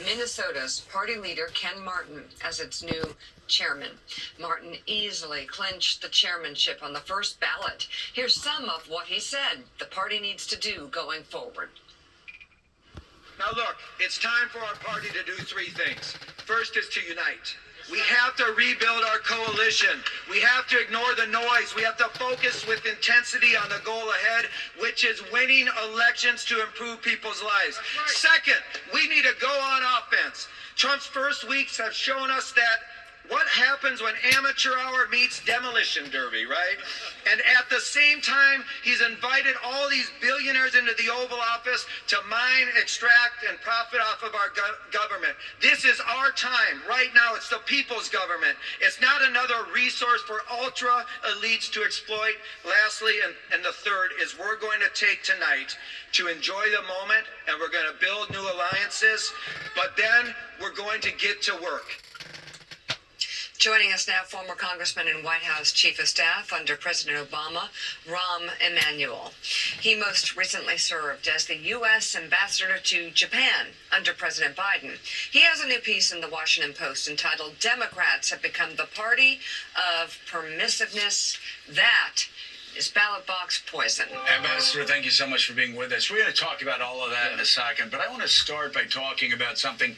Minnesota's party leader Ken Martin as its new chairman. Martin easily clinched the chairmanship on the first ballot. Here's some of what he said the party needs to do going forward. Now look, it's time for our party to do three things. First is to unite. We have to rebuild our coalition. We have to ignore the noise. We have to focus with intensity on the goal ahead, which is winning elections to improve people's lives. Right. Second, we need to go on offense. Trump's first weeks have shown us that what happens when amateur hour meets demolition derby, right? And at the same time, he's invited all these billionaires into the Oval Office to mine, extract, and profit off of our government. This is our time. Right now, it's the people's government. It's not another resource for ultra elites to exploit. Lastly, and the third is we're going to take tonight to enjoy the moment, and we're going to build new alliances, but then we're going to get to work. Joining us now, former Congressman and White House Chief of Staff under President Obama, Rahm Emanuel. He most recently served as the U.S. Ambassador to Japan under President Biden. He has a new piece in the Washington Post entitled, "Democrats Have Become the Party of Permissiveness." That is ballot box poison. Ambassador, thank you so much for being with us. We're going to talk about all of that in a second, but I want to start by talking about something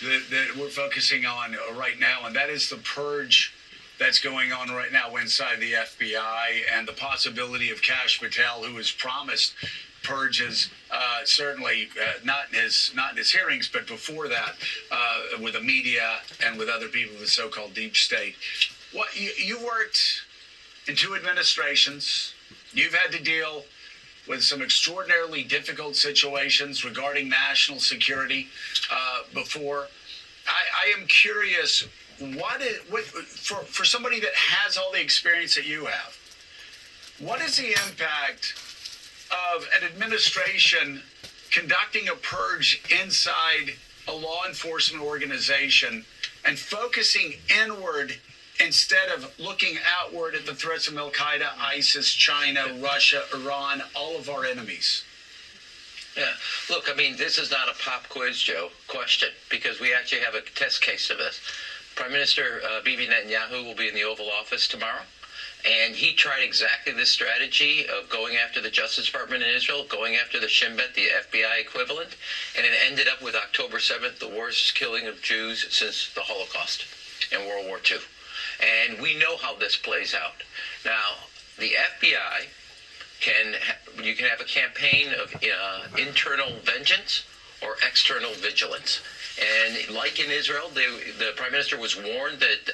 that we're focusing on right now, and that is the purge that's going on right now inside the FBI and the possibility of Kash Patel, who has promised purges, certainly not in his hearings, but before that, with the media and with other people of the so-called deep state. What you worked in two administrations. You've had to deal with some extraordinarily difficult situations regarding national security before. I am curious, for somebody that has all the experience that you have, what is the impact of an administration conducting a purge inside a law enforcement organization and focusing inward instead of looking outward at the threats of Al-Qaeda, ISIS, China, Russia, Iran, all of our enemies? Yeah. Look, I mean, this is not a pop quiz, Joe, question, because we actually have a test case of this. Prime Minister Bibi Netanyahu will be in the Oval Office tomorrow, and he tried exactly this strategy of going after the Justice Department in Israel, going after the Shin Bet, the FBI equivalent, and it ended up with October 7th, the worst killing of Jews since the Holocaust in World War II. And we know how this plays out. Now, the FBI you can have a campaign of internal vengeance or external vigilance. And like in Israel, the Prime Minister was warned that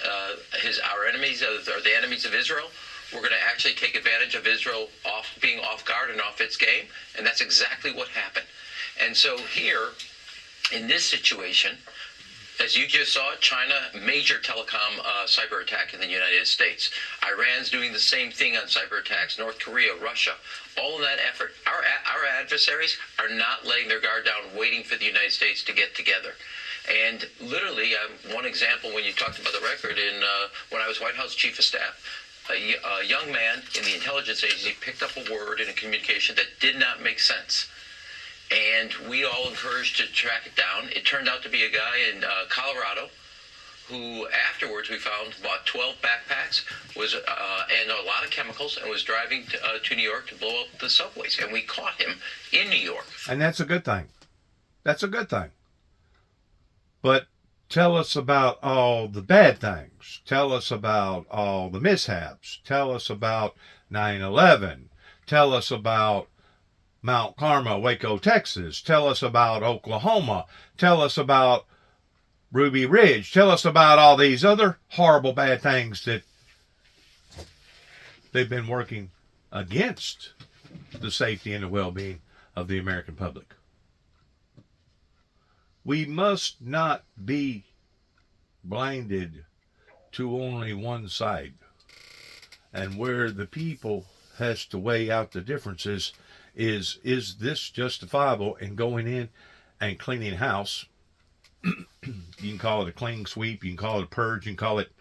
our enemies, or the enemies of Israel, were going to actually take advantage of Israel being off guard and off its game. And that's exactly what happened. And so here, in this situation, as you just saw, China, major telecom cyber attack in the United States. Iran's doing the same thing on cyber attacks. North Korea, Russia, all of that effort. Our adversaries are not laying their guard down, waiting for the United States to get together. And literally, one example, when you talked about the record, when I was White House Chief of Staff, a young man in the intelligence agency picked up a word in a communication that did not make sense. And we all encouraged to track it down. It turned out to be a guy in Colorado who afterwards we found bought 12 backpacks and a lot of chemicals and was driving to New York to blow up the subways. And we caught him in New York. And that's a good thing. That's a good thing. But tell us about all the bad things. Tell us about all the mishaps. Tell us about 9/11. Tell us about Mount Carmel, Waco, Texas. Tell us about Oklahoma. Tell us about Ruby Ridge. Tell us about all these other horrible bad things that they've been working against the safety and the well-being of the American public. We must not be blinded to only one side, and where the people has to weigh out the differences is this justifiable in going in and cleaning house? You can call it a clean sweep, you can call it a purge, you can call it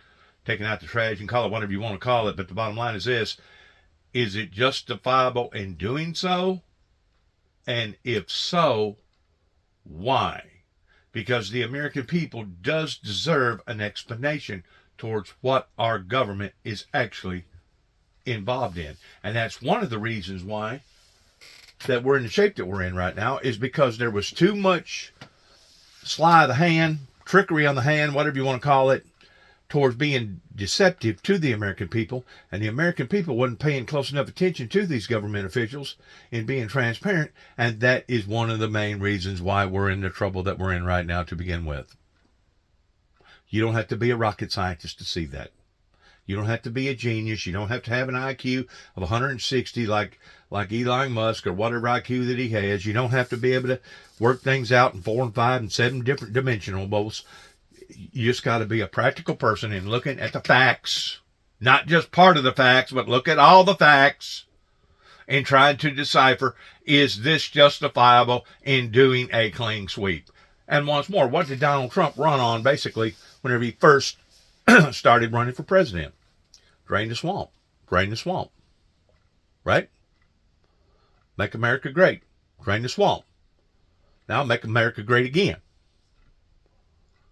taking out the trash, you can call it whatever you want to call it, but the bottom line is this: is it justifiable in doing so? And if so, why? because the American people does deserve an explanation towards what our government is actually involved in. And that's one of the reasons why that we're in the shape that we're in right now, is because there was too much sleight of the hand, trickery on the hand, whatever you want to call it, towards being deceptive to the American people, and the American people wasn't paying close enough attention to these government officials in being transparent, and that is one of the main reasons why we're in the trouble that we're in right now to begin with. You don't have to be a rocket scientist to see that. You don't have to be a genius. You don't have to have an IQ of 160 like Elon Musk or whatever IQ that he has. You don't have to be able to work things out in 4 and 5 and 7 different dimensionals. You just got to be a practical person and looking at the facts, not just part of the facts, but look at all the facts and trying to decipher, is this justifiable in doing a clean sweep? And once more, what did Donald Trump run on basically whenever he first started running for president? Drain the swamp. Drain the swamp. Right? Make America great. Drain the swamp. Now make America great again.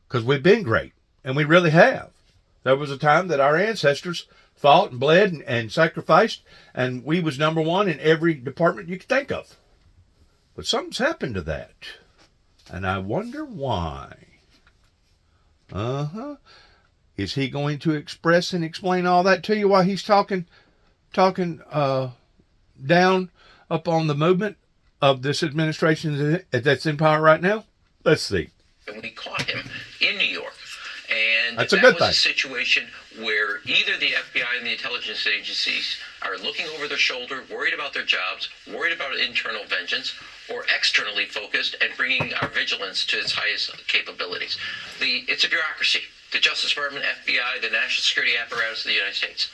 Because we've been great. And we really have. There was a time that our ancestors fought and bled and sacrificed, and we was number one in every department you could think of. But something's happened to that. And I wonder why. Is he going to express and explain all that to you while he's talking down upon the movement of this administration that's in power right now? Let's see. And we caught him in New York. And that's a good thing. That was a situation where either the FBI and the intelligence agencies are looking over their shoulder, worried about their jobs, worried about internal vengeance, or externally focused and bringing our vigilance to its highest capabilities. It's a bureaucracy. The Justice Department, FBI, the National Security Apparatus of the United States.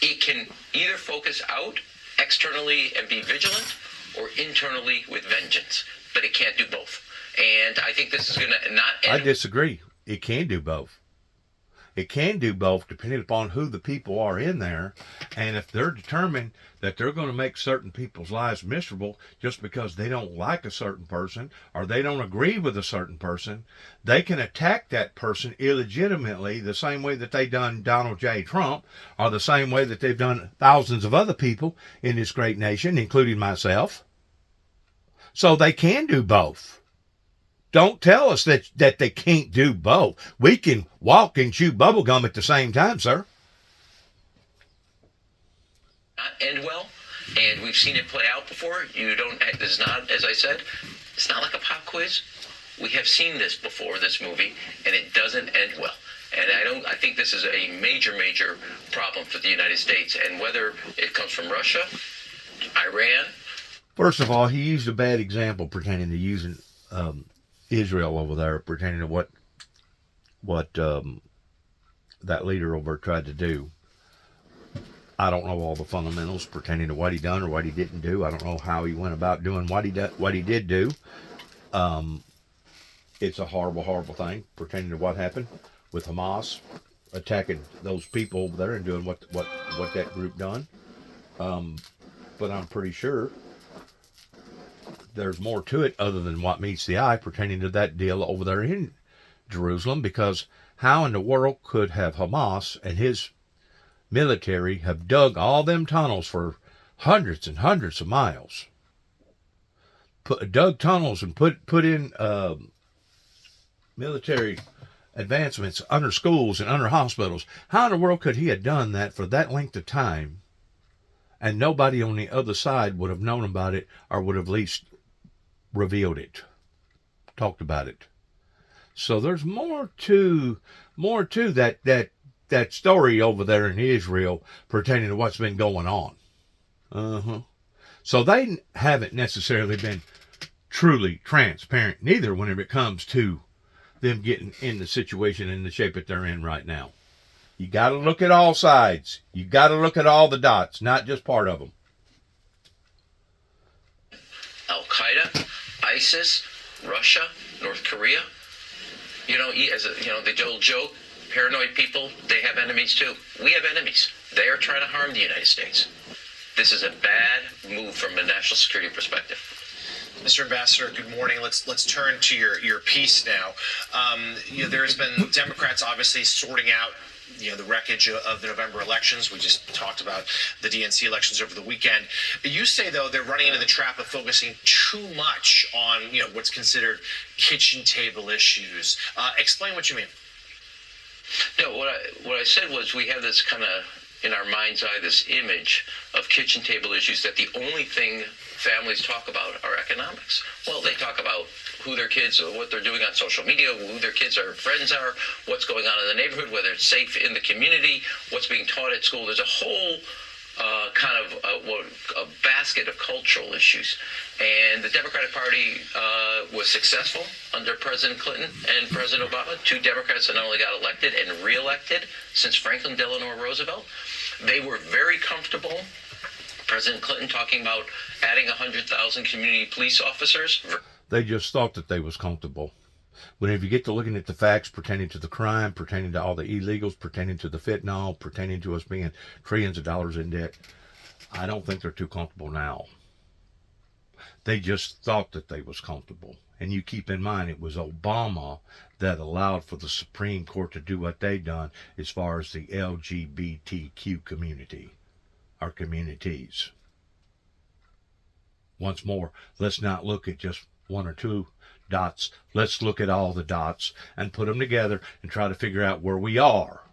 It can either focus out externally and be vigilant, or internally with vengeance. But it can't do both. And I think this is going to not end. I disagree. It can do both. It can do both depending upon who the people are in there. And if they're determined that they're going to make certain people's lives miserable just because they don't like a certain person or they don't agree with a certain person, they can attack that person illegitimately the same way that they done Donald J. Trump, or the same way that they've done thousands of other people in this great nation, including myself. So they can do both. Don't tell us that they can't do both. We can walk and chew bubble gum at the same time, sir. Not end well, and we've seen it play out before. It's not, as I said, it's not like a pop quiz. We have seen this before, this movie, and it doesn't end well. And I think this is a major, major problem for the United States, and whether it comes from Russia, Iran. First of all, he used a bad example pertaining to using Israel over there, pertaining to what that leader over there tried to do. I don't know all the fundamentals pertaining to what he done or what he didn't do. I don't know how he went about doing what he did do. It's a horrible, horrible thing pertaining to what happened with Hamas attacking those people over there and doing what that group done. But I'm pretty sure there's more to it other than what meets the eye pertaining to that deal over there in Jerusalem, because how in the world could have Hamas and his military have dug all them tunnels for hundreds and hundreds of miles, dug tunnels and put in military advancements under schools and under hospitals? How in the world could he have done that for that length of time and nobody on the other side would have known about it, or would have at least revealed it, talked about it? So there's more to that story over there in Israel pertaining to what's been going on. So they haven't necessarily been truly transparent neither whenever it comes to them getting in the situation in the shape that they're in right now. You got to look at all sides. You got to look at all the dots, not just part of them. Al-Qaeda, ISIS, Russia, North Korea. The old joke, paranoid people, they have enemies too. We have enemies. They are trying to harm the United States. This is a bad move from a national security perspective. Mr. Ambassador, good morning. Let's turn to your piece now. There has been Democrats obviously sorting out the wreckage of the November elections. We just talked about the DNC elections over the weekend. You say, though, they're running into the trap of focusing too much on what's considered kitchen table issues. Explain what you mean. No, what I said was we have this kind of in our mind's eye, this image of kitchen table issues that the only thing families talk about are economics. Well, they talk about who their kids or what they're doing on social media, who their kids or friends are, what's going on in the neighborhood, whether it's safe in the community, what's being taught at school. There's a whole a basket of cultural issues. And the Democratic Party was successful under President Clinton and President Obama, two Democrats that not only got elected and reelected since Franklin Delano Roosevelt. They were very comfortable. President Clinton talking about adding 100,000 community police officers. They just thought that they was comfortable. Whenever you get to looking at the facts pertaining to the crime, pertaining to all the illegals, pertaining to the fentanyl, pertaining to us being trillions of dollars in debt, I don't think they're too comfortable now. They just thought that they was comfortable. And you keep in mind, it was Obama that allowed for the Supreme Court to do what they done as far as the LGBTQ community, our communities. Once more, let's not look at just one or two dots. Let's look at all the dots and put them together and try to figure out where we are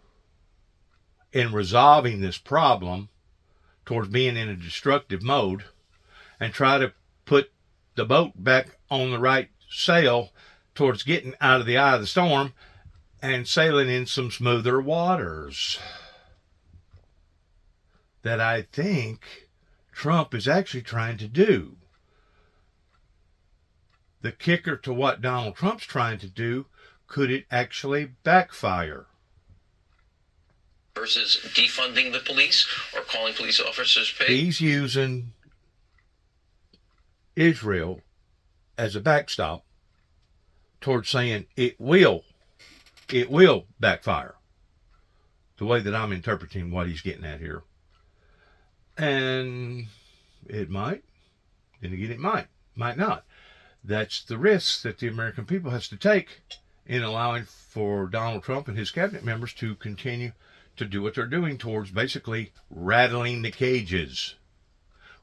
in resolving this problem towards being in a destructive mode, and try to put the boat back on the right sail towards getting out of the eye of the storm and sailing in some smoother waters. That I think Trump is actually trying to do. The kicker to what Donald Trump's trying to do, could it actually backfire? Versus defunding the police or calling police officers paid? He's using Israel as a backstop towards saying it will backfire. The way that I'm interpreting what he's getting at here. And it might. And again, it might not. That's the risk that the American people has to take in allowing for Donald Trump and his cabinet members to continue to do what they're doing towards basically rattling the cages.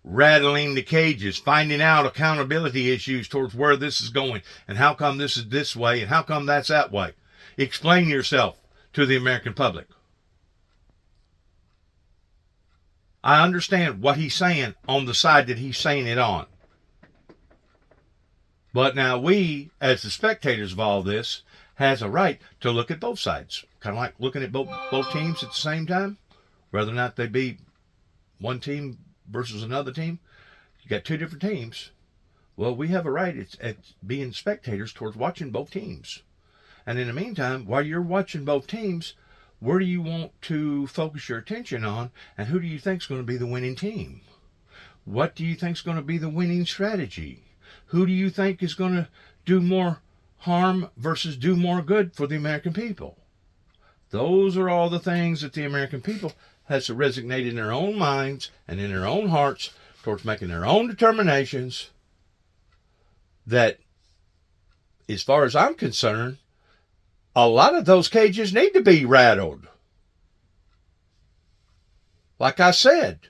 Rattling the cages, finding out accountability issues towards where this is going and how come this is this way and how come that's that way. Explain yourself to the American public. I understand what he's saying on the side that he's saying it on. But now we, as the spectators of all this, has a right to look at both sides. Kind of like looking at both teams at the same time. Whether or not they be one team versus another team. You got two different teams. Well, we have a right at being spectators towards watching both teams. And in the meantime, while you're watching both teams, where do you want to focus your attention on? And who do you think is going to be the winning team? What do you think is going to be the winning strategy? Who do you think is going to do more harm versus do more good for the American people? Those are all the things that the American people has to resonate in their own minds and in their own hearts towards making their own determinations that, as far as I'm concerned, a lot of those cages need to be rattled. Like I said,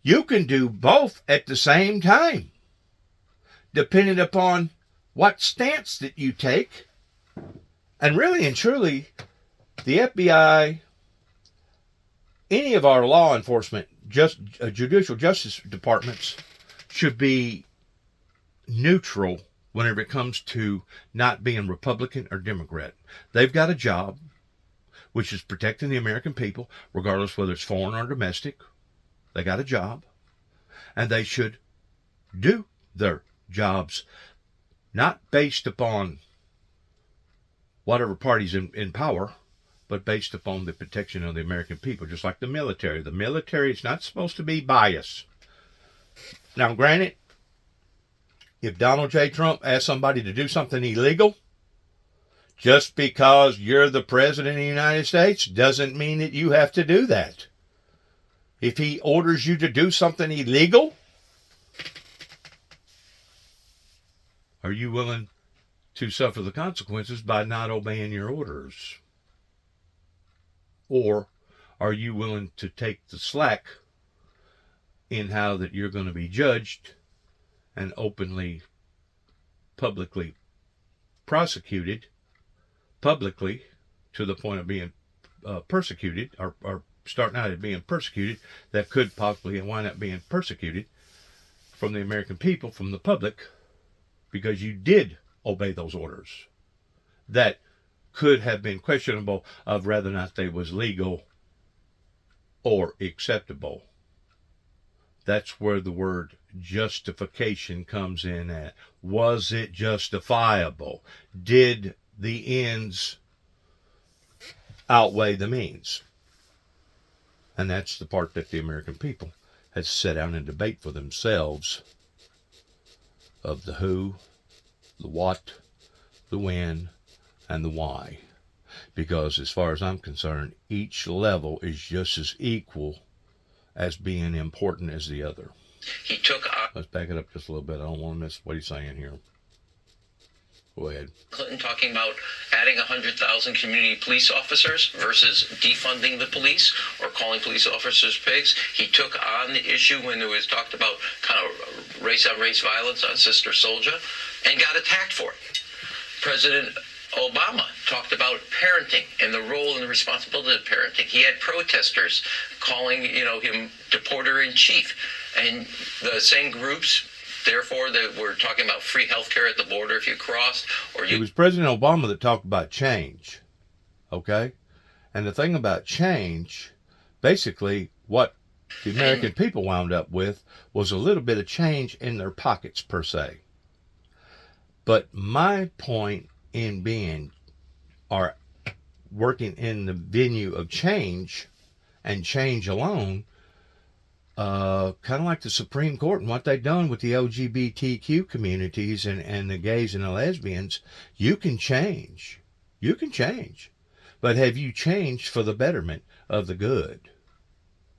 you can do both at the same time, depending upon what stance that you take. And really and truly, the FBI, any of our law enforcement, judicial justice departments should be neutral whenever it comes to not being Republican or Democrat. They've got a job, which is protecting the American people, regardless whether it's foreign or domestic. They got a job, and they should do their jobs, not based upon whatever party's in power, but based upon the protection of the American people, just like the military. The military is not supposed to be biased. Now, granted, if Donald J. Trump asks somebody to do something illegal, just because you're the president of the United States doesn't mean that you have to do that. If he orders you to do something illegal, Are you willing to suffer the consequences by not obeying your orders? Or are you willing to take the slack in how that you're going to be judged and openly, publicly prosecuted, publicly to the point of being persecuted, or starting out as being persecuted, that could possibly wind up being persecuted from the American people, from the public, because you did obey those orders that could have been questionable of whether or not they was legal or acceptable. That's where the word justification comes in at. Was it justifiable? Did the ends outweigh the means? And that's the part that the American people has set down and debate for themselves, of the who, the what, the when, and the why. Because as far as I'm concerned, each level is just as equal as being important as the other. He took Let's back it up just a little bit. I don't want to miss what he's saying here. Go ahead. Clinton talking about adding 100,000 community police officers versus defunding the police or calling police officers pigs. He took on the issue when it was talked about kind of race-on-race violence on Sister Souljah and got attacked for it. President Obama talked about parenting and the role and the responsibility of parenting. He had protesters calling, him deporter-in-chief. And the same groups, therefore, that were talking about free health care at the border if you crossed. It was President Obama that talked about change, okay? And the thing about change, basically what the American people wound up with was a little bit of change in their pockets, per se. But my point in being, or working in the venue of change, and change alone, kind of like the Supreme Court and what they've done with the LGBTQ communities and the gays and the lesbians, you can change. You can change. But have you changed for the betterment of the good?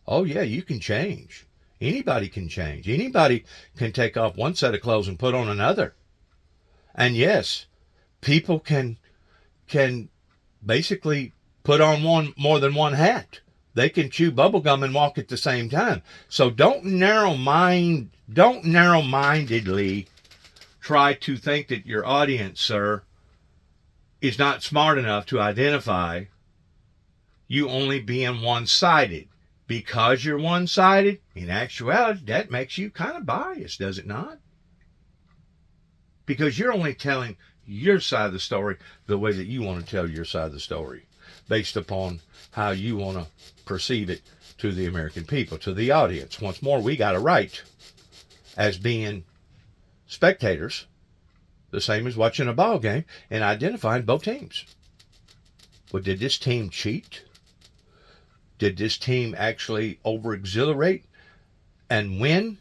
Oh yeah, you can change. Anybody can change. Anybody can take off one set of clothes and put on another. And yes, people can basically put on more than one hat. They can chew bubblegum and walk at the same time. So don't narrow-mindedly try to think that your audience, sir, is not smart enough to identify you only being one-sided. Because you're one-sided, in actuality, that makes you kind of biased, does it not? Because you're only telling your side of the story the way that you want to tell your side of the story, based upon how you want to perceive it to the American people, to the audience. Once more, we got a right, as being spectators, the same as watching a ball game, and identifying both teams. Well, did this team cheat? Did this team actually over-exhilarate and win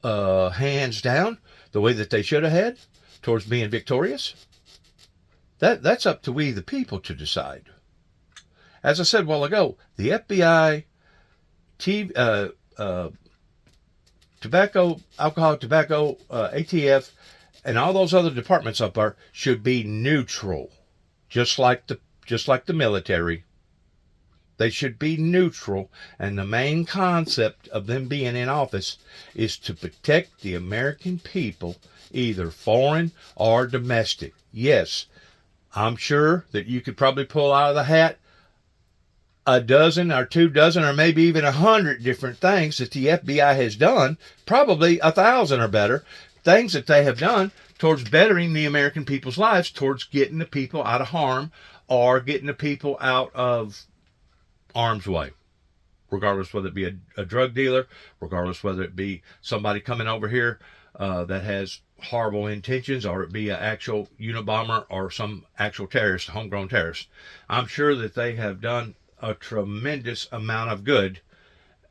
hands down the way that they should have had towards being victorious? That's up to we the people to decide. As I said a while ago, the FBI, alcohol, tobacco, ATF, and all those other departments up there should be neutral, just like the military. They should be neutral, and the main concept of them being in office is to protect the American people, either foreign or domestic. Yes, I'm sure that you could probably pull out of the hat a dozen or 2 dozen or maybe even 100 different things that the FBI has done, probably 1,000 or better, things that they have done towards bettering the American people's lives, towards getting the people out of harm or getting the people out of harm's way, regardless whether it be a drug dealer, regardless whether it be somebody coming over here that has horrible intentions, or it be an actual Unabomber or some actual terrorist, homegrown terrorist. I'm sure that they have done a tremendous amount of good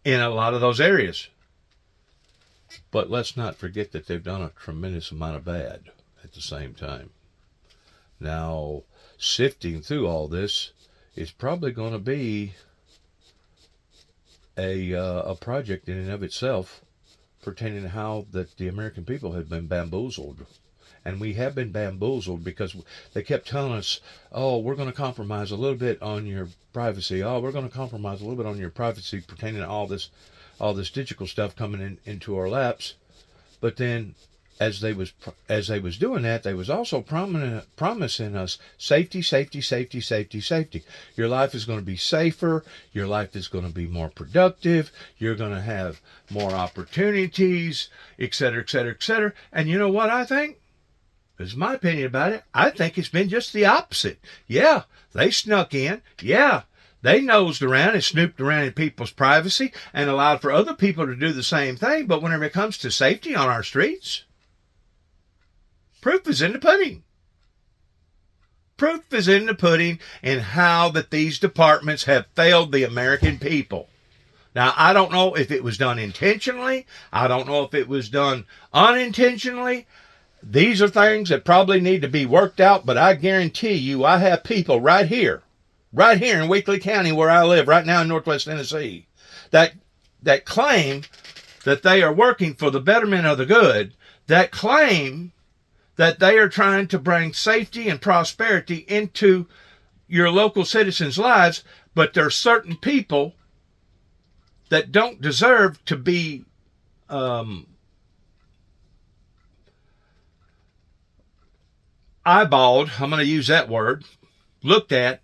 in a lot of those areas. But let's not forget that they've done a tremendous amount of bad at the same time. Now, sifting through all this is probably going to be a project in and of itself, pertaining to how that the American people have been bamboozled And we have been bamboozled because they kept telling us, oh, we're going to compromise a little bit on your privacy. Oh, we're going to compromise a little bit on your privacy pertaining to all this digital stuff coming into our laps. But then as they was doing that, they was also promising us safety. Your life is going to be safer. Your life is going to be more productive. You're going to have more opportunities, etc., etc., etc. And you know what I think? This is my opinion about it. I think it's been just the opposite. Yeah, they snuck in. Yeah, they nosed around and snooped around in people's privacy and allowed for other people to do the same thing. But whenever it comes to safety on our streets, proof is in the pudding. Proof is in the pudding in how that these departments have failed the American people. Now, I don't know if it was done intentionally. I don't know if it was done unintentionally. These are things that probably need to be worked out, but I guarantee you I have people right here in Weakley County where I live right now in Northwest Tennessee that claim that they are working for the betterment of the good, that claim that they are trying to bring safety and prosperity into your local citizens' lives, but there are certain people that don't deserve to be eyeballed, I'm going to use that word, looked at,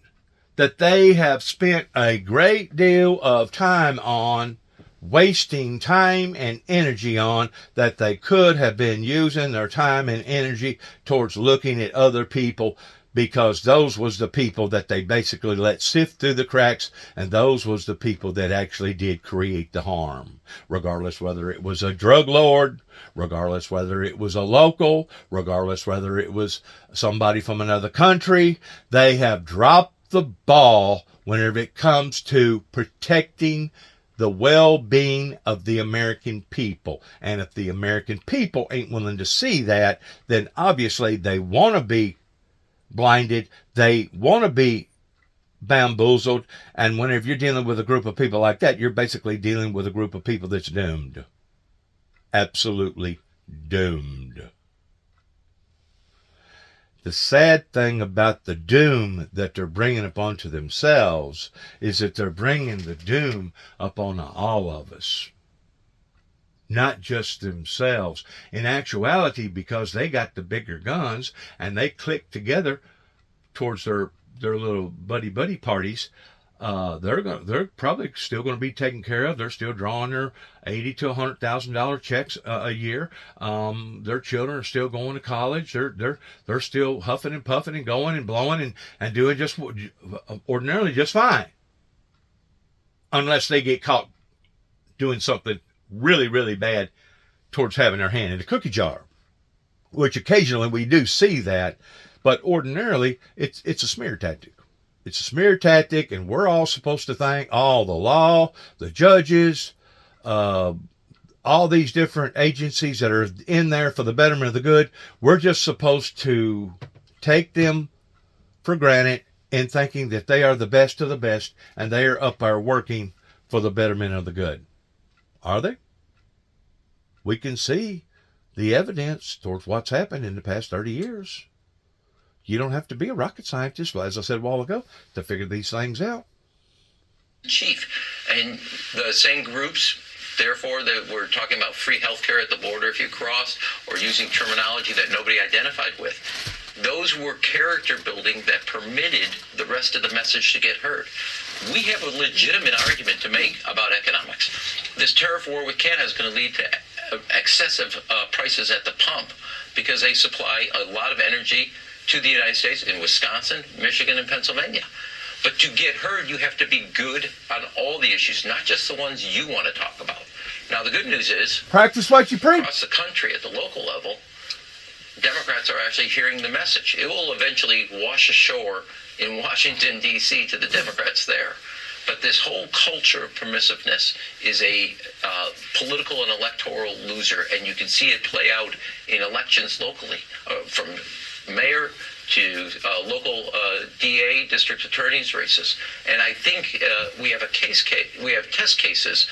that they have spent a great deal of time on, wasting time and energy on, that they could have been using their time and energy towards looking at other people, because those was the people that they basically let sift through the cracks, and those was the people that actually did create the harm, regardless whether it was a drug lord, regardless whether it was a local, regardless whether it was somebody from another country. They have dropped the ball whenever it comes to protecting the well-being of the American people. And if the American people ain't willing to see that, then obviously they want to be blinded, they want to be bamboozled, and whenever you're dealing with a group of people like that, you're basically dealing with a group of people that's doomed. Absolutely doomed. The sad thing about the doom that they're bringing upon to themselves is that they're bringing the doom upon all of us. Not just themselves. In actuality, because they got the bigger guns and they click together towards their little buddy parties, they're probably still going to be taken care of. They're still drawing their $80,000 to $100,000 checks a year. Their children are still going to college. They're still huffing and puffing and going and blowing and doing just ordinarily just fine, unless they get caught doing something really, really bad towards having their hand in the cookie jar, which occasionally we do see that, but ordinarily it's a smear tactic. It's a smear tactic, and we're all supposed to think all the law, the judges, all these different agencies that are in there for the betterment of the good, we're just supposed to take them for granted in thinking that they are the best of the best and they are up there working for the betterment of the good. Are they? We can see the evidence towards what's happened in the past 30 years. You don't have to be a rocket scientist, as I said a while ago, to figure these things out. Chief, and the same groups, therefore, that we're talking about free healthcare at the border if you cross, or using terminology that nobody identified with. Those were character building that permitted the rest of the message to get heard. We have a legitimate argument to make about economics. This tariff war with Canada is going to lead to excessive prices at the pump because they supply a lot of energy to the United States in Wisconsin, Michigan, and Pennsylvania. But to get heard, you have to be good on all the issues, not just the ones you want to talk about. Now, the good news is, practice what you preach. Across the country at the local level, Democrats are actually hearing the message. It will eventually wash ashore in Washington, D.C. to the Democrats there. But this whole culture of permissiveness is a political and electoral loser, and you can see it play out in elections locally, from mayor to local DA, district attorneys races. And I think we have we have test cases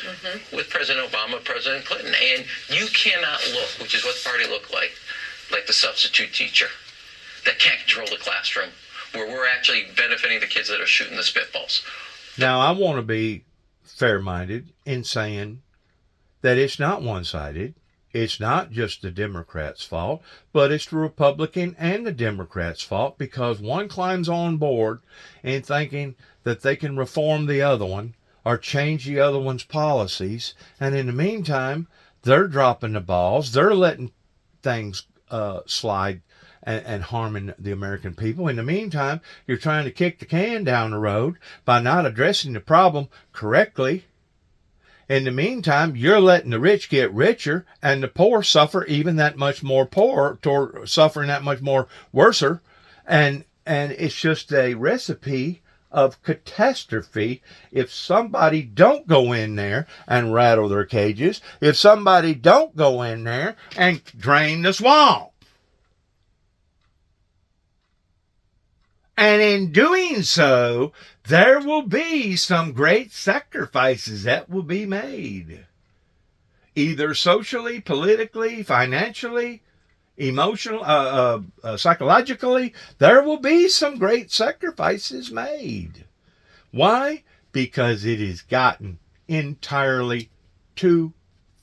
with President Obama, President Clinton, and you cannot look, which is what the party looked like, like the substitute teacher that can't control the classroom, where we're actually benefiting the kids that are shooting the spitballs. Now, I want to be fair-minded in saying that it's not one-sided. It's not just the Democrats' fault, but it's the Republican and the Democrats' fault, because one climbs on board and thinking that they can reform the other one or change the other one's policies, and in the meantime, they're dropping the balls. They're letting things slide and harming the American people. In the meantime, you're trying to kick the can down the road by not addressing the problem correctly. In the meantime, you're letting the rich get richer and the poor suffer even that much more suffering that much more worser. And it's just a recipe of catastrophe if somebody don't go in there and rattle their cages, if somebody don't go in there and drain the swamp. And in doing so, there will be some great sacrifices that will be made. Either socially, politically, financially, emotional, psychologically, there will be some great sacrifices made. Why? Because it has gotten entirely too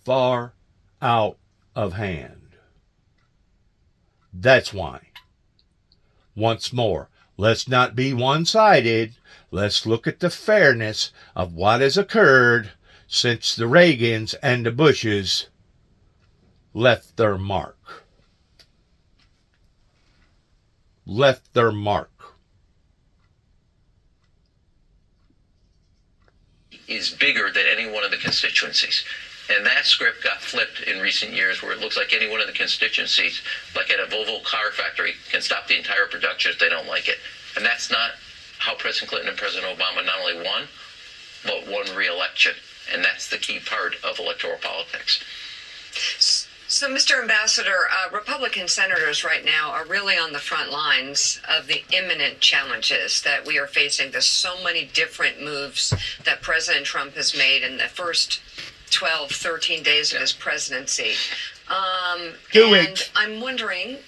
far out of hand. That's why. Once more, let's not be one-sided. Let's look at the fairness of what has occurred since the Reagans and the Bushes left their mark. Left their mark. Is bigger than any one of the constituencies. And that script got flipped in recent years, where it looks like any one of the constituencies, like at a Volvo car factory, can stop the entire production if they don't like it. And that's not how President Clinton and President Obama not only won, but won re-election. And that's the key part of electoral politics. So, Mr. Ambassador, Republican senators right now are really on the front lines of the imminent challenges that we are facing. There's so many different moves that President Trump has made in the first 12, 13 days of his presidency. And I'm wondering,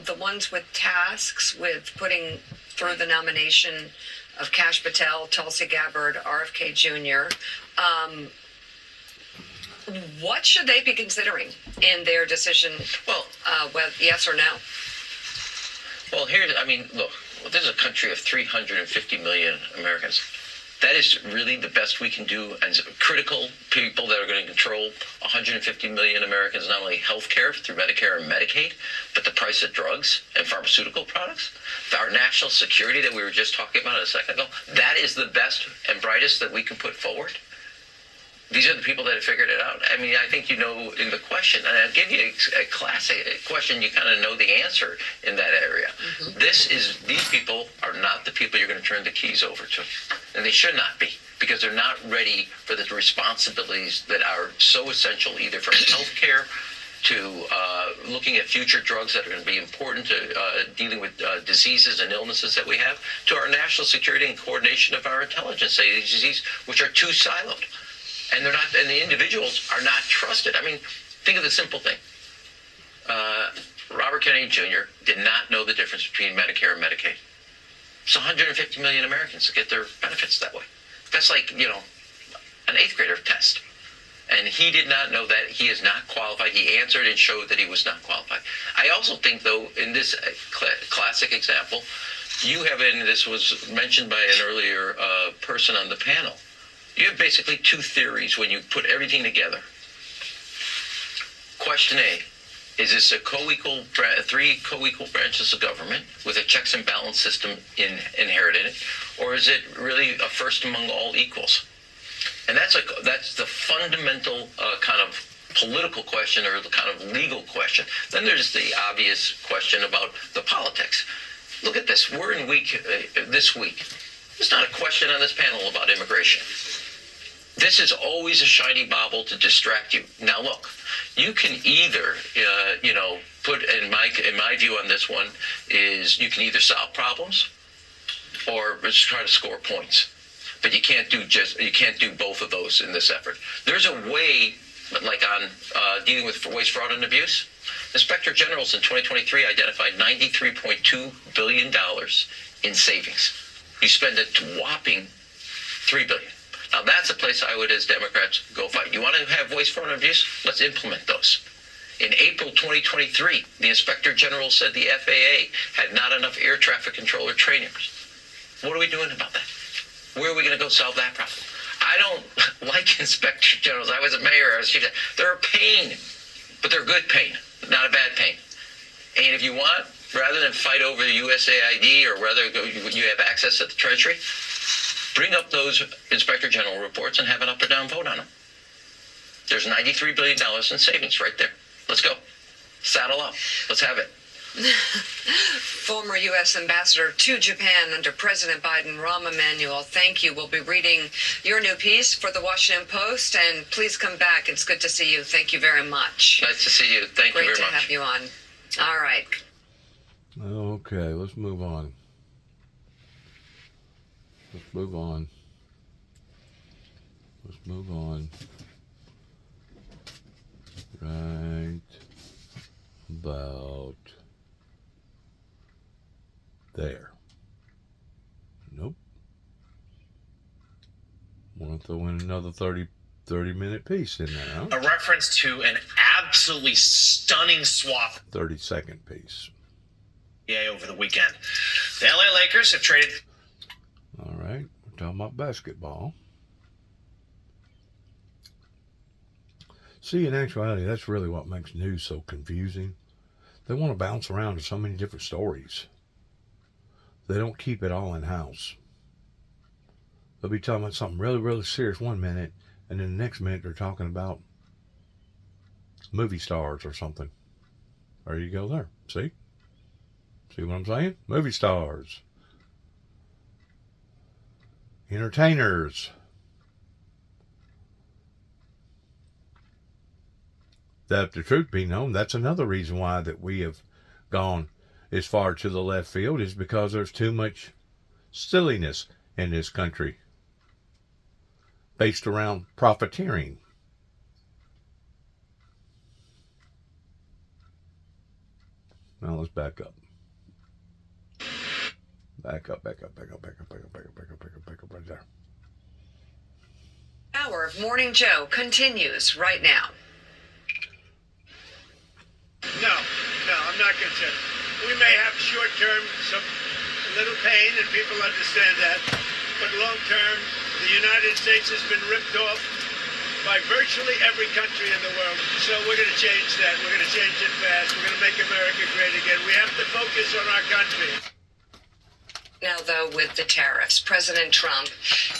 the ones with tasks, with putting through the nomination of Kash Patel, Tulsi Gabbard, RFK Jr., what should they be considering in their decision, whether yes or no? Well, look, this is a country of 350 million Americans. That is really the best we can do as critical people that are going to control 150 million Americans, not only health care through Medicare and Medicaid, but the price of drugs and pharmaceutical products. Our national security that we were just talking about a second ago, that is the best and brightest that we can put forward. These are the people that have figured it out. I mean, I think you know in the question, and I'll give you a classic question, you kind of know the answer in that area. Mm-hmm. These people are not the people you're going to turn the keys over to. And they should not be, because they're not ready for the responsibilities that are so essential, either from health care to looking at future drugs that are going to be important to dealing with diseases and illnesses that we have, to our national security and coordination of our intelligence agencies, which are too siloed. And they're not, and the individuals are not trusted. I mean, think of the simple thing. Robert Kennedy Jr. did not know the difference between Medicare and Medicaid. It's 150 million Americans that get their benefits that way. That's like, an 8th grader test. And he did not know that. He is not qualified. He answered and showed that he was not qualified. I also think, though, in this classic example, you have, and this was mentioned by an earlier person on the panel, you have basically two theories when you put everything together. Question A, is this three co-equal branches of government with a checks and balance system inherited in it, or is it really a first among all equals? And that's the fundamental kind of political question, or the kind of legal question. Then there's the obvious question about the politics. Look at this. We're in this week. There's not a question on this panel about immigration. This is always a shiny bauble to distract you. Now, look, you can either, put in my view on this one is you can either solve problems or just try to score points. But you can't do both of those in this effort. There's a way, like on dealing with waste, fraud, and abuse. Inspector Generals in 2023 identified $93.2 billion in savings. You spend a whopping $3 billion. Now that's a place I would, as Democrats, go fight. You want to have voice for abuse? Let's implement those. In April 2023, the Inspector General said the FAA had not enough air traffic controller trainers. What are we doing about that? Where are we going to go solve that problem? I don't like Inspector Generals. I was a mayor. I was chief. They're a pain, but they're good pain, not a bad pain. And if you want, rather than fight over the USAID or rather you have access to the Treasury, bring up those Inspector General reports and have an up or down vote on them. There's $93 billion in savings right there. Let's go. Saddle up. Let's have it. Former U.S. Ambassador to Japan under President Biden, Rahm Emanuel, thank you. We'll be reading your new piece for the Washington Post, and please come back. It's good to see you. Thank you very much. Nice to see you. Thank you very much. Great to have you on. All right. Okay, let's move on. Let's move on. Let's move on. Right about there. Nope. Want to throw in another 30-minute piece in there, huh? A reference to an absolutely stunning swap 30-second piece. over the weekend. The LA Lakers have traded. All right, we're talking about basketball. See, in actuality, that's really what makes news so confusing. They want to bounce around to so many different stories. They don't keep it all in-house. They'll be talking about something really, really serious one minute, and then the next minute they're talking about movie stars or something. There you go there. See? See what I'm saying? Movie stars. Entertainers. That, if the truth be known, that's another reason why that we have gone as far to the left field, is because there's too much silliness in this country based around profiteering. Now let's back up. Back up right there. Hour of Morning Joe continues right now. No, I'm not concerned. We may have short-term some little pain, and people understand that. But long-term, the United States has been ripped off by virtually every country in the world. So we're going to change that. We're going to change it fast. We're going to make America great again. We have to focus on our country. Now, though, with the tariffs, President Trump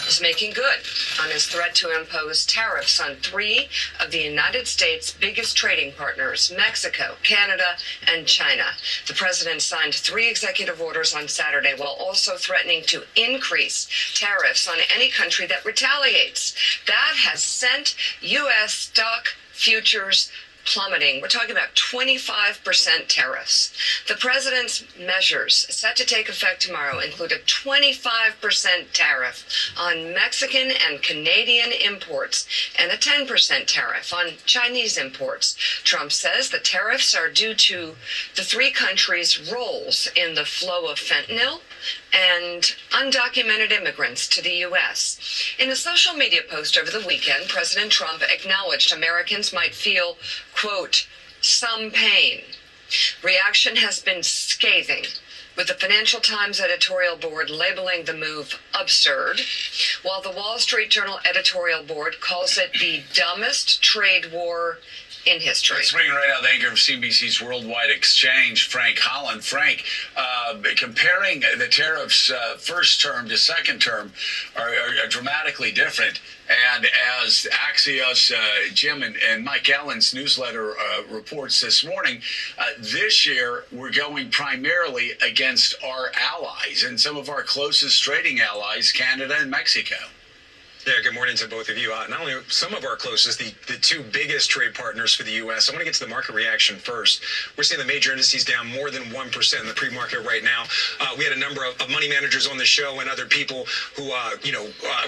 is making good on his threat to impose tariffs on 3 of the United States' biggest trading partners, Mexico, Canada, and China. The president signed 3 executive orders on Saturday, while also threatening to increase tariffs on any country that retaliates. That has sent U.S. stock futures plummeting. We're talking about 25% tariffs. The president's measures set to take effect tomorrow include a 25% tariff on Mexican and Canadian imports and a 10% tariff on Chinese imports. Trump says the tariffs are due to the 3 countries' roles in the flow of fentanyl and undocumented immigrants to the U.S. In a social media post over the weekend, President Trump acknowledged Americans might feel, quote, some pain. Reaction has been scathing, with the Financial Times editorial board labeling the move absurd, while the Wall Street Journal editorial board calls it the dumbest trade war in history. Let's bring right out the anchor of CNBC's Worldwide Exchange, Frank Holland. Frank, comparing the tariffs first term to second term are dramatically different. And as Axios, Jim and Mike Allen's newsletter reports this morning, this year we're going primarily against our allies and some of our closest trading allies, Canada and Mexico. Yeah, good morning to both of you. Not only some of our closest, the two biggest trade partners for the U.S. I want to get to the market reaction first. We're seeing the major indices down more than 1% in the pre-market right now. We had a number of money managers on the show and other people who,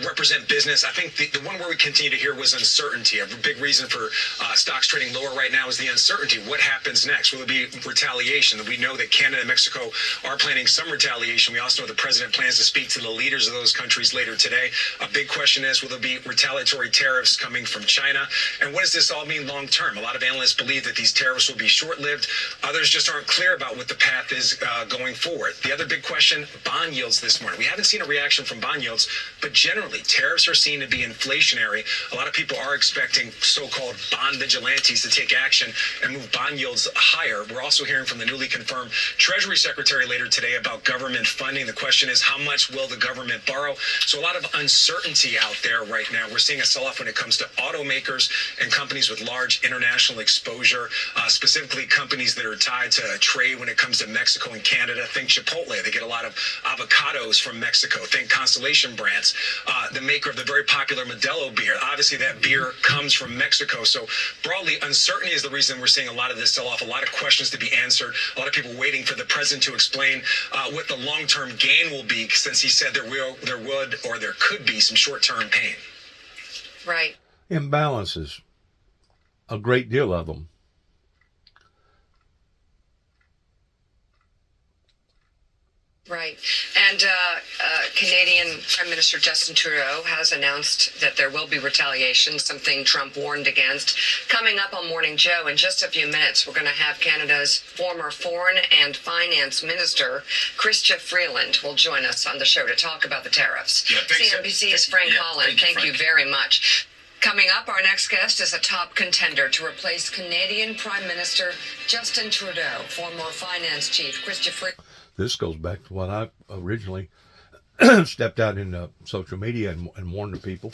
represent business. I think the one where we continue to hear was uncertainty. A big reason for stocks trading lower right now is the uncertainty. What happens next? Will it be retaliation? We know that Canada and Mexico are planning some retaliation. We also know the president plans to speak to the leaders of those countries later today. A big question is, will there be retaliatory tariffs coming from China? And what does this all mean long term? A lot of analysts believe that these tariffs will be short-lived. Others just aren't clear about what the path is going forward. The other big question, bond yields this morning. We haven't seen a reaction from bond yields, but generally tariffs are seen to be inflationary. A lot of people are expecting so-called bond vigilantes to take action and move bond yields higher. We're also hearing from the newly confirmed Treasury Secretary later today about government funding. The question is, how much will the government borrow? So a lot of uncertainty out there right now. We're seeing a sell-off when it comes to automakers and companies with large international exposure, specifically companies that are tied to trade when it comes to Mexico and Canada. Think Chipotle. They get a lot of avocados from Mexico. Think Constellation Brands, the maker of the very popular Modelo beer. Obviously, that beer comes from Mexico. So broadly, uncertainty is the reason we're seeing a lot of this sell-off, a lot of questions to be answered, a lot of people waiting for the president to explain what the long-term gain will be, since he said there could be some short-term pain. Right. Imbalances, a great deal of them. Right. And Canadian Prime Minister Justin Trudeau has announced that there will be retaliation, something Trump warned against. Coming up on Morning Joe, in just a few minutes, we're going to have Canada's former Foreign and Finance Minister, Chrystia Freeland, will join us on the show to talk about the tariffs. Yeah, CNBC's Frank Holland, thank you very much. Coming up, our next guest is a top contender to replace Canadian Prime Minister Justin Trudeau, former Finance Chief Chrystia Freeland. This goes back to what I originally stepped out in social media and warned the people,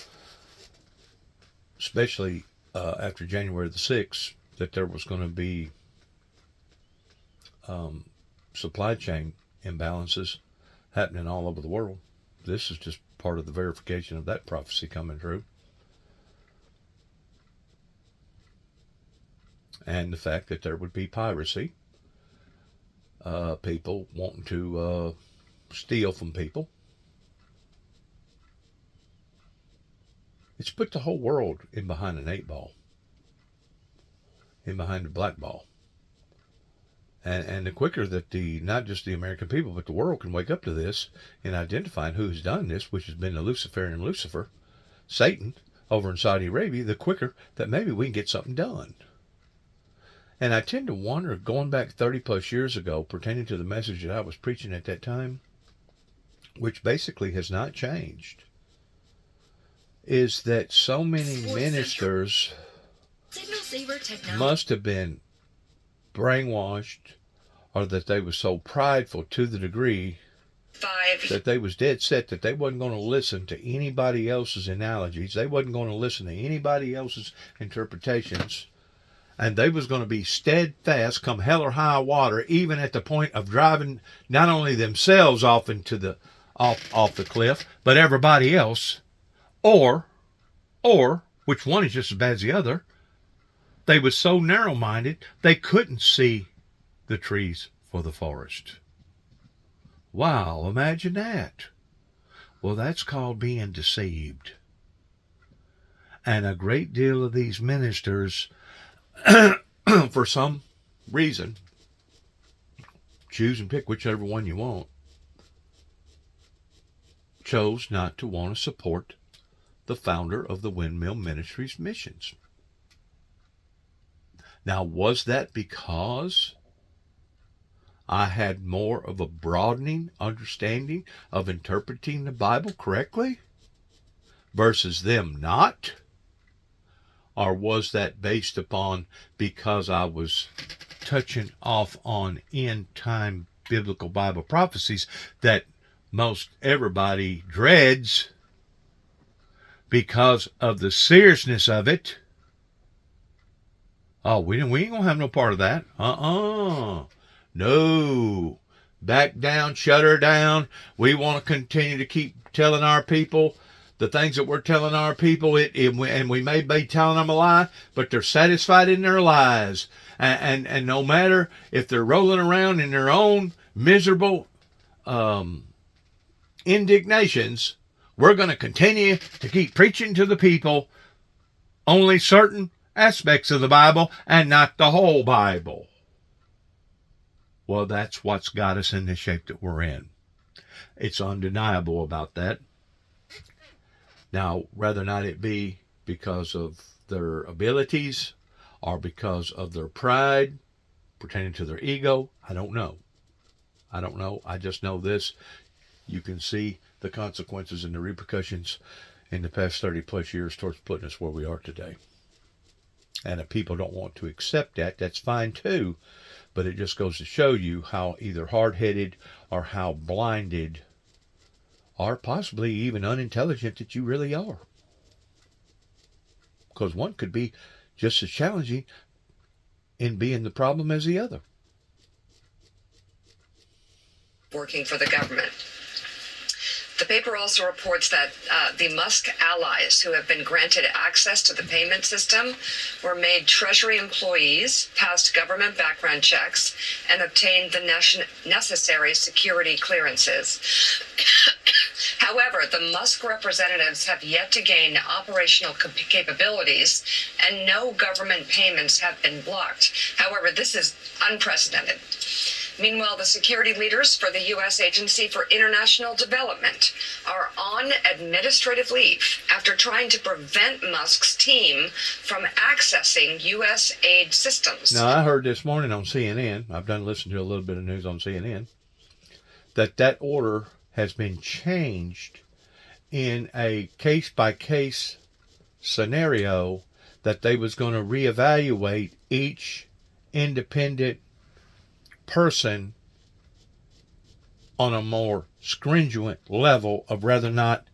especially after January the 6th, that there was going to be supply chain imbalances happening all over the world. This is just part of the verification of that prophecy coming true. And the fact that there would be piracy. People wanting to steal from people. It's put the whole world in behind an 8-ball, in behind a black ball. And the quicker that not just the American people, but the world can wake up to this in identifying who's done this, which has been the Luciferian Lucifer, Satan, over in Saudi Arabia, the quicker that maybe we can get something done. And I tend to wonder, going back 30 plus years ago, pertaining to the message that I was preaching at that time, which basically has not changed, is that so many ministers must have been brainwashed, or that they were so prideful to the degree that they was dead set that they wasn't going to listen to anybody else's analogies. They wasn't going to listen to anybody else's interpretations. And they was going to be steadfast, come hell or high water, even at the point of driving not only themselves off into the off the cliff, but everybody else. Or which one is just as bad as the other? They was so narrow-minded they couldn't see the trees for the forest. Wow, imagine that. Well, that's called being deceived. And a great deal of these ministers, for some reason, choose and pick whichever one you want, chose not to want to support the founder of the Windmill Ministries missions. Now, was that because I had more of a broadening understanding of interpreting the Bible correctly versus them not? Or was that based upon because I was touching off on end-time biblical Bible prophecies that most everybody dreads because of the seriousness of it? Oh, we ain't going to have no part of that. No. Back down, shut her down. We want to continue to keep telling our people the things that we're telling our people, and we may be telling them a lie, but they're satisfied in their lies. And no matter if they're rolling around in their own miserable indignations, we're going to continue to keep preaching to the people only certain aspects of the Bible and not the whole Bible. Well, that's what's got us in the shape that we're in. It's undeniable about that. Now, whether or not it be because of their abilities or because of their pride pertaining to their ego, I don't know. I just know this. You can see the consequences and the repercussions in the past 30 plus years towards putting us where we are today. And if people don't want to accept that, that's fine too. But it just goes to show you how either hard-headed or how blinded or possibly even unintelligent that you really are. Because one could be just as challenging in being the problem as the other. Working for the government. The paper also reports that the Musk allies who have been granted access to the payment system were made Treasury employees, passed government background checks, and obtained the necessary security clearances. However, the Musk representatives have yet to gain operational capabilities, and no government payments have been blocked. However, this is unprecedented. Meanwhile, the security leaders for the U.S. Agency for International Development are on administrative leave after trying to prevent Musk's team from accessing U.S. aid systems. Now, I heard this morning on CNN, I've done listen to a little bit of news on CNN, that order has been changed in a case-by-case scenario, that they was going to reevaluate each independent person on a more stringent level of whether or not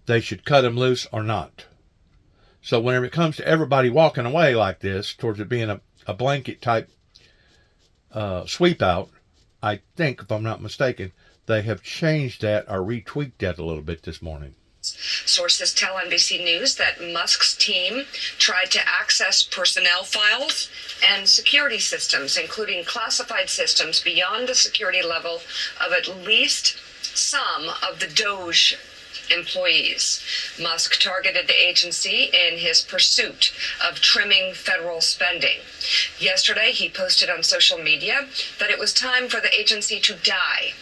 they should cut them loose or not. So whenever it comes to everybody walking away like this, towards it being a blanket type sweep out, I think, if I'm not mistaken, they have changed that or retweaked that a little bit this morning. Sources tell NBC News that Musk's team tried to access personnel files and security systems, including classified systems beyond the security level of at least some of the Doge employees. Musk targeted the agency in his pursuit of trimming federal spending. Yesterday, he posted on social media that it was time for the agency to die,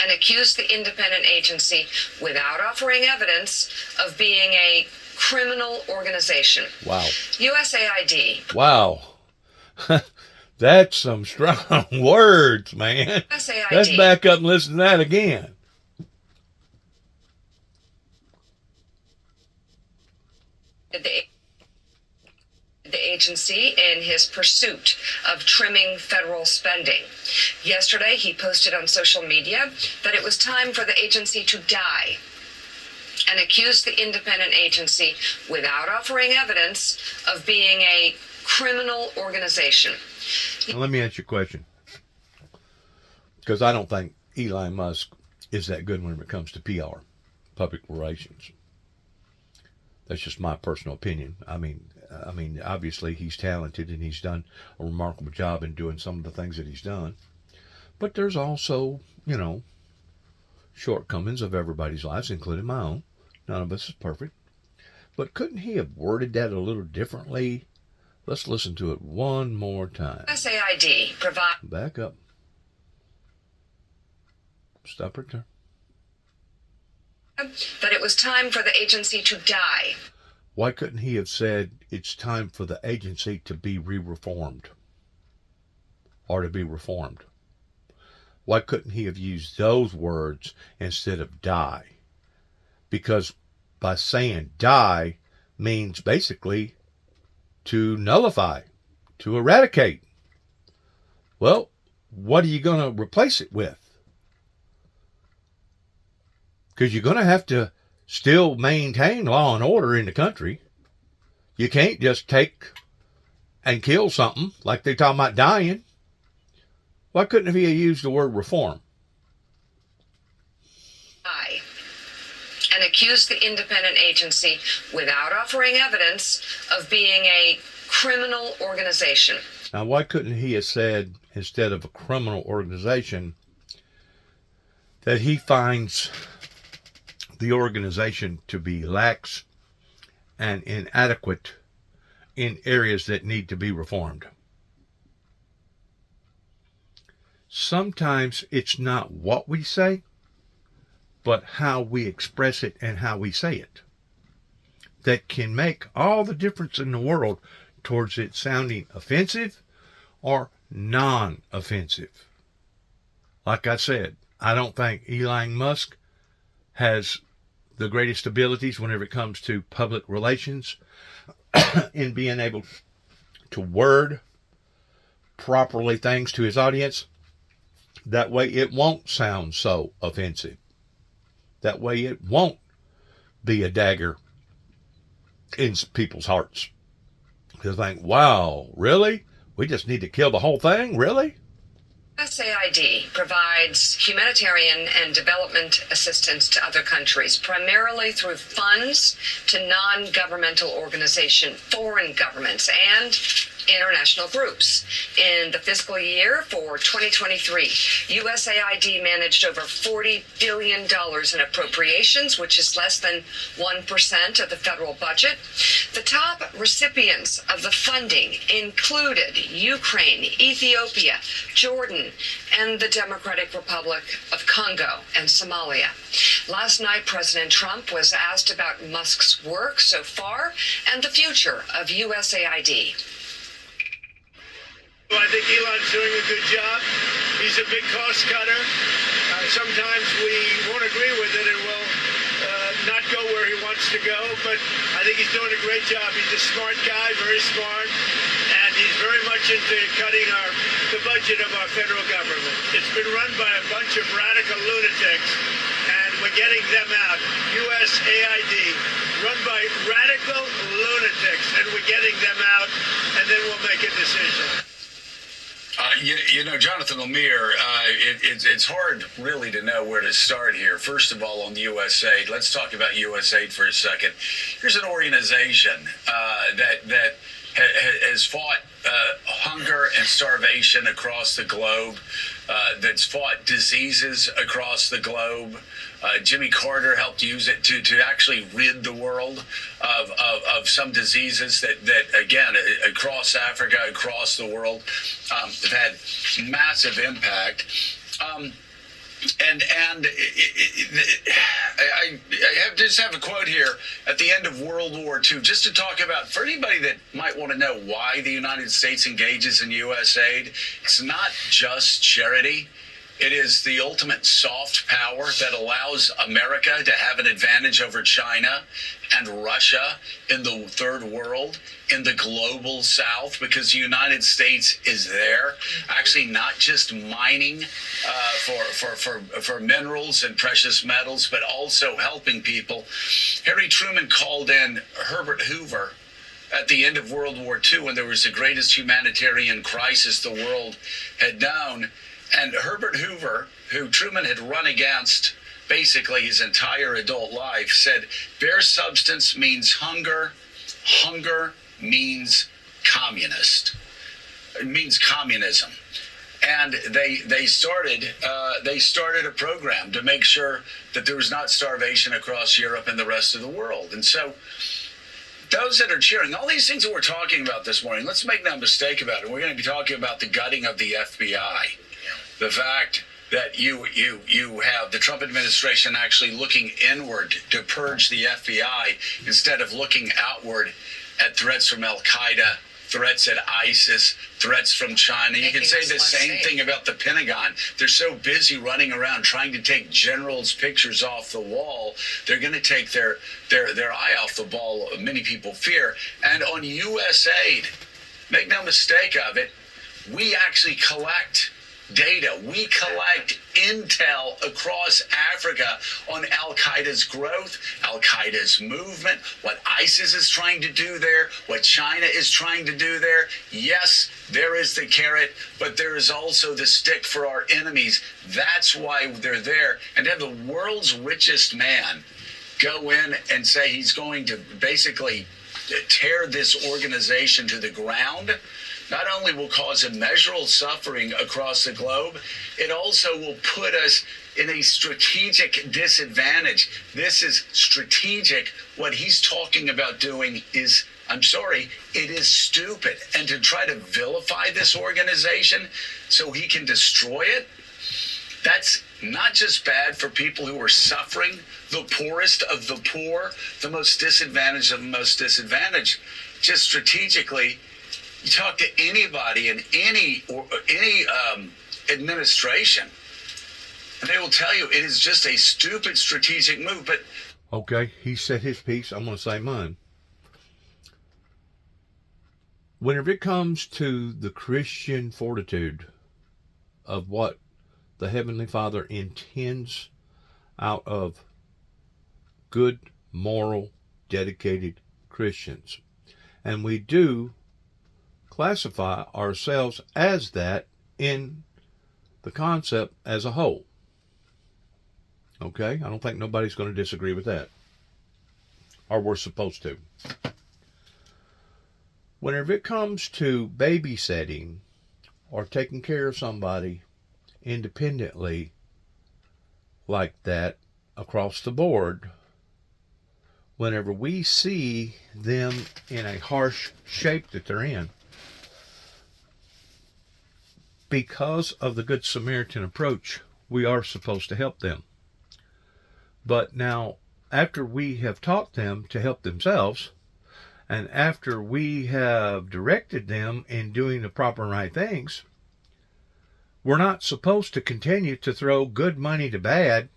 and accused the independent agency, without offering evidence, of being a criminal organization. Wow. USAID. Wow. That's some strong words, man. USAID. Let's back up and listen to that again. The agency in his pursuit of trimming federal spending. Yesterday, he posted on social media that it was time for the agency to die, and accused the independent agency, without offering evidence, of being a criminal organization. Now, let me ask you a question, because I don't think Elon Musk is that good when it comes to PR, public relations. That's just my personal opinion. I mean, obviously he's talented and he's done a remarkable job in doing some of the things that he's done. But there's also, shortcomings of everybody's lives, including my own. None of us is perfect. But couldn't he have worded that a little differently? Let's listen to it one more time. USAID provide. Back up. Stop right there. That it was time for the agency to die. Why couldn't he have said it's time for the agency to be re-reformed or to be reformed? Why couldn't he have used those words instead of die? Because by saying die means basically to nullify, to eradicate. Well, what are you going to replace it with? Because you're going to have to still maintain law and order in the country. You can't just take and kill something like they're talking about dying. Why couldn't he have used the word reform? And and accused the independent agency, without offering evidence, of being a criminal organization. Now, why couldn't he have said, instead of a criminal organization, that he finds the organization to be lax and inadequate in areas that need to be reformed? Sometimes it's not what we say, but how we express it and how we say it that can make all the difference in the world towards it sounding offensive or non-offensive. Like I said, I don't think Elon Musk has the greatest abilities whenever it comes to public relations in being able to word properly things to his audience. That way it won't sound so offensive. That way it won't be a dagger in people's hearts. They'll think, wow, really? We just need to kill the whole thing? Really? USAID provides humanitarian and development assistance to other countries, primarily through funds to non-governmental organizations, foreign governments, and international groups. In the fiscal year for 2023, USAID managed over $40 billion in appropriations, which is less than 1% of the federal budget. The top recipients of the funding included Ukraine, Ethiopia, Jordan, and the Democratic Republic of Congo and Somalia. Last night, President Trump was asked about Musk's work so far and the future of USAID. I think Elon's doing a good job. He's a big cost cutter. Sometimes we won't agree with it and will not go where he wants to go, but I think he's doing a great job. He's a smart guy, very smart, and he's very much into cutting the budget of our federal government. It's been run by a bunch of radical lunatics, and we're getting them out. USAID, run by radical lunatics, and we're getting them out, and then we'll make a decision. You know, Jonathan Lemire, it's hard really to know where to start here. First of all, on the USAID, let's talk about USAID for a second. Here's an organization that has fought hunger and starvation across the globe, that's fought diseases across the globe. Jimmy Carter helped use it to actually rid the world of some diseases that again, across Africa, across the world, have had massive impact. I just have a quote here at the end of World War II, just to talk about, for anybody that might want to know why the United States engages in USAID, it's not just charity. It is the ultimate soft power that allows America to have an advantage over China and Russia in the third world, in the global south, because the United States is there, actually not just mining for minerals and precious metals, but also helping people. Harry Truman called in Herbert Hoover at the end of World War II, when there was the greatest humanitarian crisis the world had known. And Herbert Hoover, who Truman had run against basically his entire adult life, said, bare substance means hunger. Hunger means communist. It means communism. And they started a program to make sure that there was not starvation across Europe and the rest of the world. And so those that are cheering, all these things that we're talking about this morning, let's make no mistake about it. We're going to be talking about the gutting of the FBI. The fact that you have the Trump administration actually looking inward to purge the FBI instead of looking outward at threats from Al-Qaeda, threats at ISIS, threats from China. You can say the same thing about the Pentagon. They're so busy running around trying to take generals' pictures off the wall, they're going to take their eye off the ball, many people fear. And on USAID, make no mistake of it, we actually collect data. We collect intel across Africa on Al-Qaeda's growth, Al-Qaeda's movement, what ISIS is trying to do there, what China is trying to do there. Yes, there is the carrot, but there is also the stick for our enemies. That's why they're there. And to have the world's richest man go in and say he's going to basically tear this organization to the ground, not only will cause immeasurable suffering across the globe, it also will put us in a strategic disadvantage. This is strategic. What he's talking about doing is, I'm sorry, it is stupid. And to try to vilify this organization so he can destroy it, that's not just bad for people who are suffering, the poorest of the poor, the most disadvantaged of the most disadvantaged. Just strategically, you talk to anybody in any administration, and they will tell you it is just a stupid strategic move. But okay, he said his piece. I'm going to say mine. Whenever it comes to the Christian fortitude of what the Heavenly Father intends out of good, moral, dedicated Christians, and we do classify ourselves as that in the concept as a whole. Okay? I don't think nobody's going to disagree with that. Or we're supposed to. Whenever it comes to babysitting or taking care of somebody independently like that across the board, whenever we see them in a harsh shape that they're in, because of the Good Samaritan approach, we are supposed to help them. But now, after we have taught them to help themselves, and after we have directed them in doing the proper and right things, we're not supposed to continue to throw good money to bad.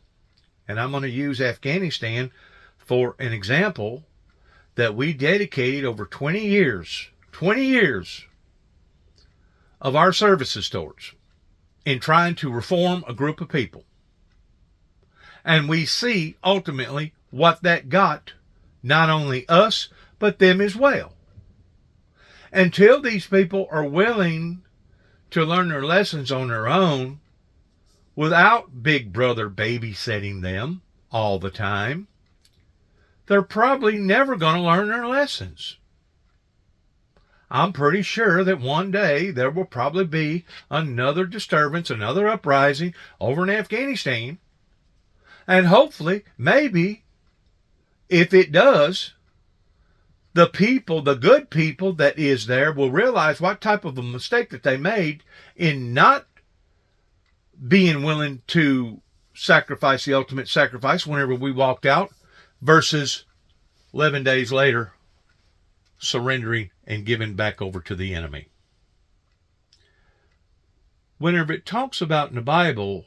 And I'm going to use Afghanistan for an example that we dedicated over 20 years of our services towards in trying to reform a group of people. And we see ultimately what that got, not only us, but them as well. Until these people are willing to learn their lessons on their own without Big Brother babysitting them all the time, they're probably never going to learn their lessons. I'm pretty sure that one day there will probably be another disturbance, another uprising over in Afghanistan. And hopefully, maybe, if it does, the people, the good people that is there will realize what type of a mistake that they made in not being willing to sacrifice the ultimate sacrifice whenever we walked out versus 11 days later surrendering and giving back over to the enemy. Whenever it talks about in the Bible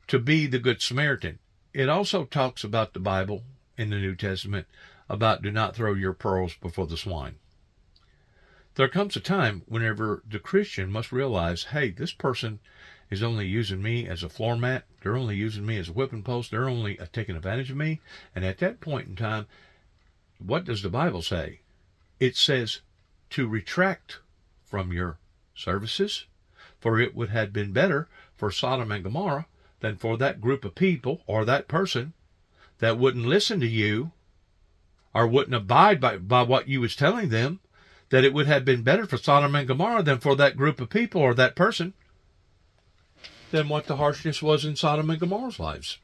to be the Good Samaritan, it also talks about the Bible in the New Testament about do not throw your pearls before the swine. There comes a time whenever the Christian must realize, hey, this person is only using me as a floor mat. They're only using me as a whipping post. They're only taking advantage of me. And at that point in time, what does the Bible say? It says to retract from your services, for it would have been better for Sodom and Gomorrah than for that group of people or that person that wouldn't listen to you or wouldn't abide by what you was telling them, that it would have been better for Sodom and Gomorrah than for that group of people or that person than what the harshness was in Sodom and Gomorrah's lives.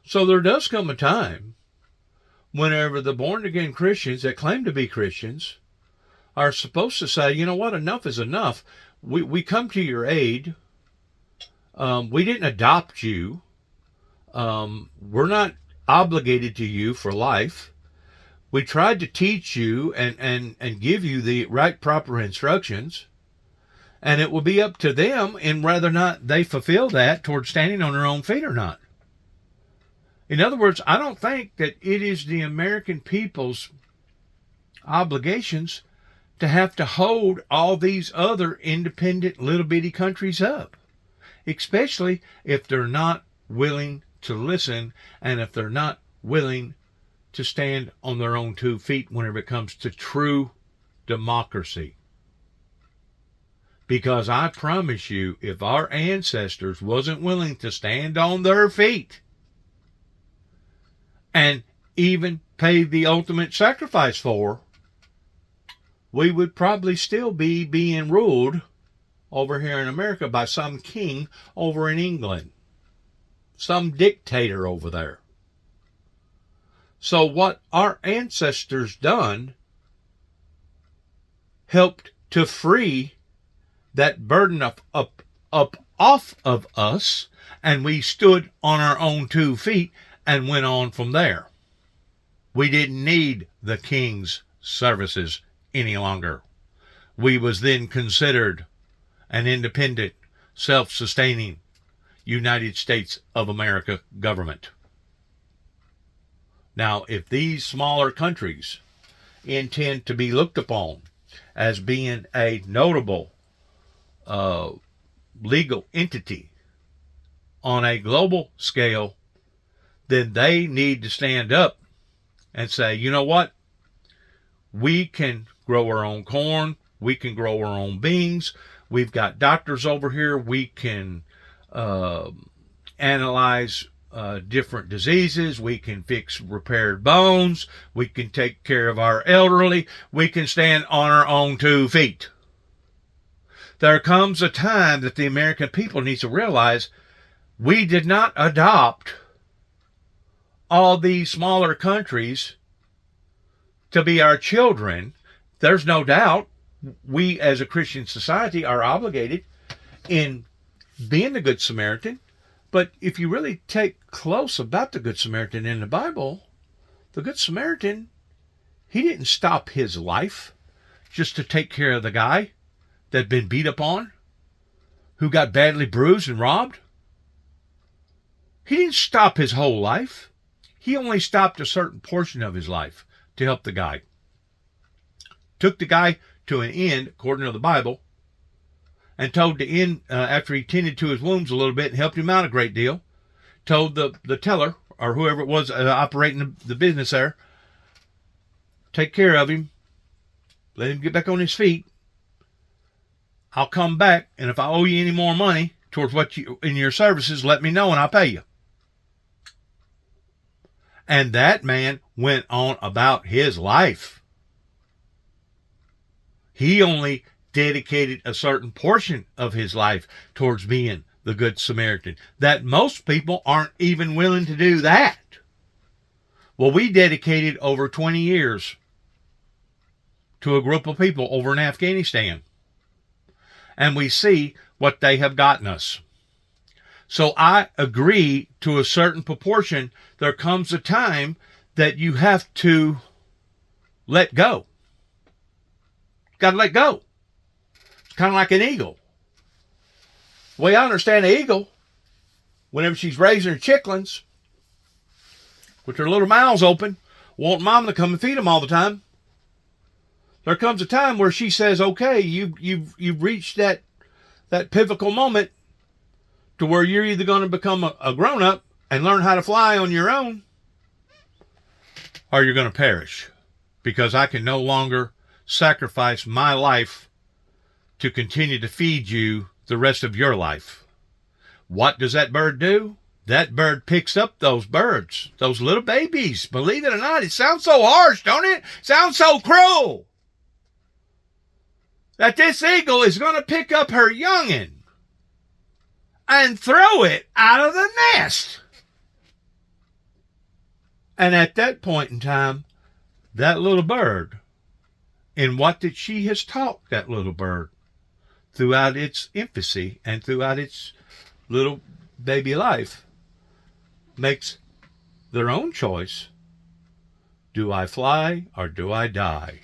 So there does come a time whenever the born-again Christians that claim to be Christians are supposed to say, you know what, enough is enough. We come to your aid. We didn't adopt you. We're not obligated to you for life. We tried to teach you and give you the right, proper instructions. And it will be up to them in whether or not they fulfill that towards standing on their own feet or not. In other words, I don't think that it is the American people's obligations to have to hold all these other independent little bitty countries up, especially if they're not willing to listen and if they're not willing to stand on their own 2 feet whenever it comes to true democracy. Because I promise you, if our ancestors wasn't willing to stand on their feet, and even pay the ultimate sacrifice for, we would probably still be being ruled over here in America by some king over in England, some dictator over there. So what our ancestors done helped to free that burden up off of us, and we stood on our own 2 feet and went on from there. We didn't need the king's services any longer. We was then considered an independent, self-sustaining United States of America government. Now, if these smaller countries intend to be looked upon as being a notable legal entity on a global scale, then they need to stand up and say, you know what? We can grow our own corn. We can grow our own beans. We've got doctors over here. We can analyze different diseases. We can fix repaired bones. We can take care of our elderly. We can stand on our own 2 feet. There comes a time that the American people needs to realize we did not adopt all these smaller countries to be our children. There's no doubt we as a Christian society are obligated in being the Good Samaritan. But if you really take close about the Good Samaritan in the Bible, the Good Samaritan, he didn't stop his life just to take care of the guy that'd been beat up on, who got badly bruised and robbed. He didn't stop his whole life. He only stopped a certain portion of his life to help the guy. Took the guy to an end, according to the Bible, and told the end, after he tended to his wounds a little bit and helped him out a great deal, told the teller, or whoever it was operating the business there, take care of him, let him get back on his feet. I'll come back, and if I owe you any more money towards what you in your services, let me know and I'll pay you. And that man went on about his life. He only dedicated a certain portion of his life towards being the Good Samaritan. That most people aren't even willing to do that. Well, we dedicated over 20 years to a group of people over in Afghanistan. And we see what they have gotten us. So I agree to a certain proportion. There comes a time that you have to let go. Got to let go. It's kind of like an eagle. The way I understand an eagle, whenever she's raising her chicklings, with her little mouths open, want mom to come and feed them all the time. There comes a time where she says, okay, you've reached that pivotal moment to where you're either going to become a grown-up and learn how to fly on your own, or you're going to perish, because I can no longer sacrifice my life to continue to feed you the rest of your life. What does that bird do? That bird picks up those birds, those little babies. Believe it or not, it sounds so harsh, don't it? It sounds so cruel. That this eagle is going to pick up her youngin' and throw it out of the nest. And at that point in time, that little bird, in what that she has taught that little bird throughout its infancy and throughout its little baby life, makes their own choice. Do I fly or do I die?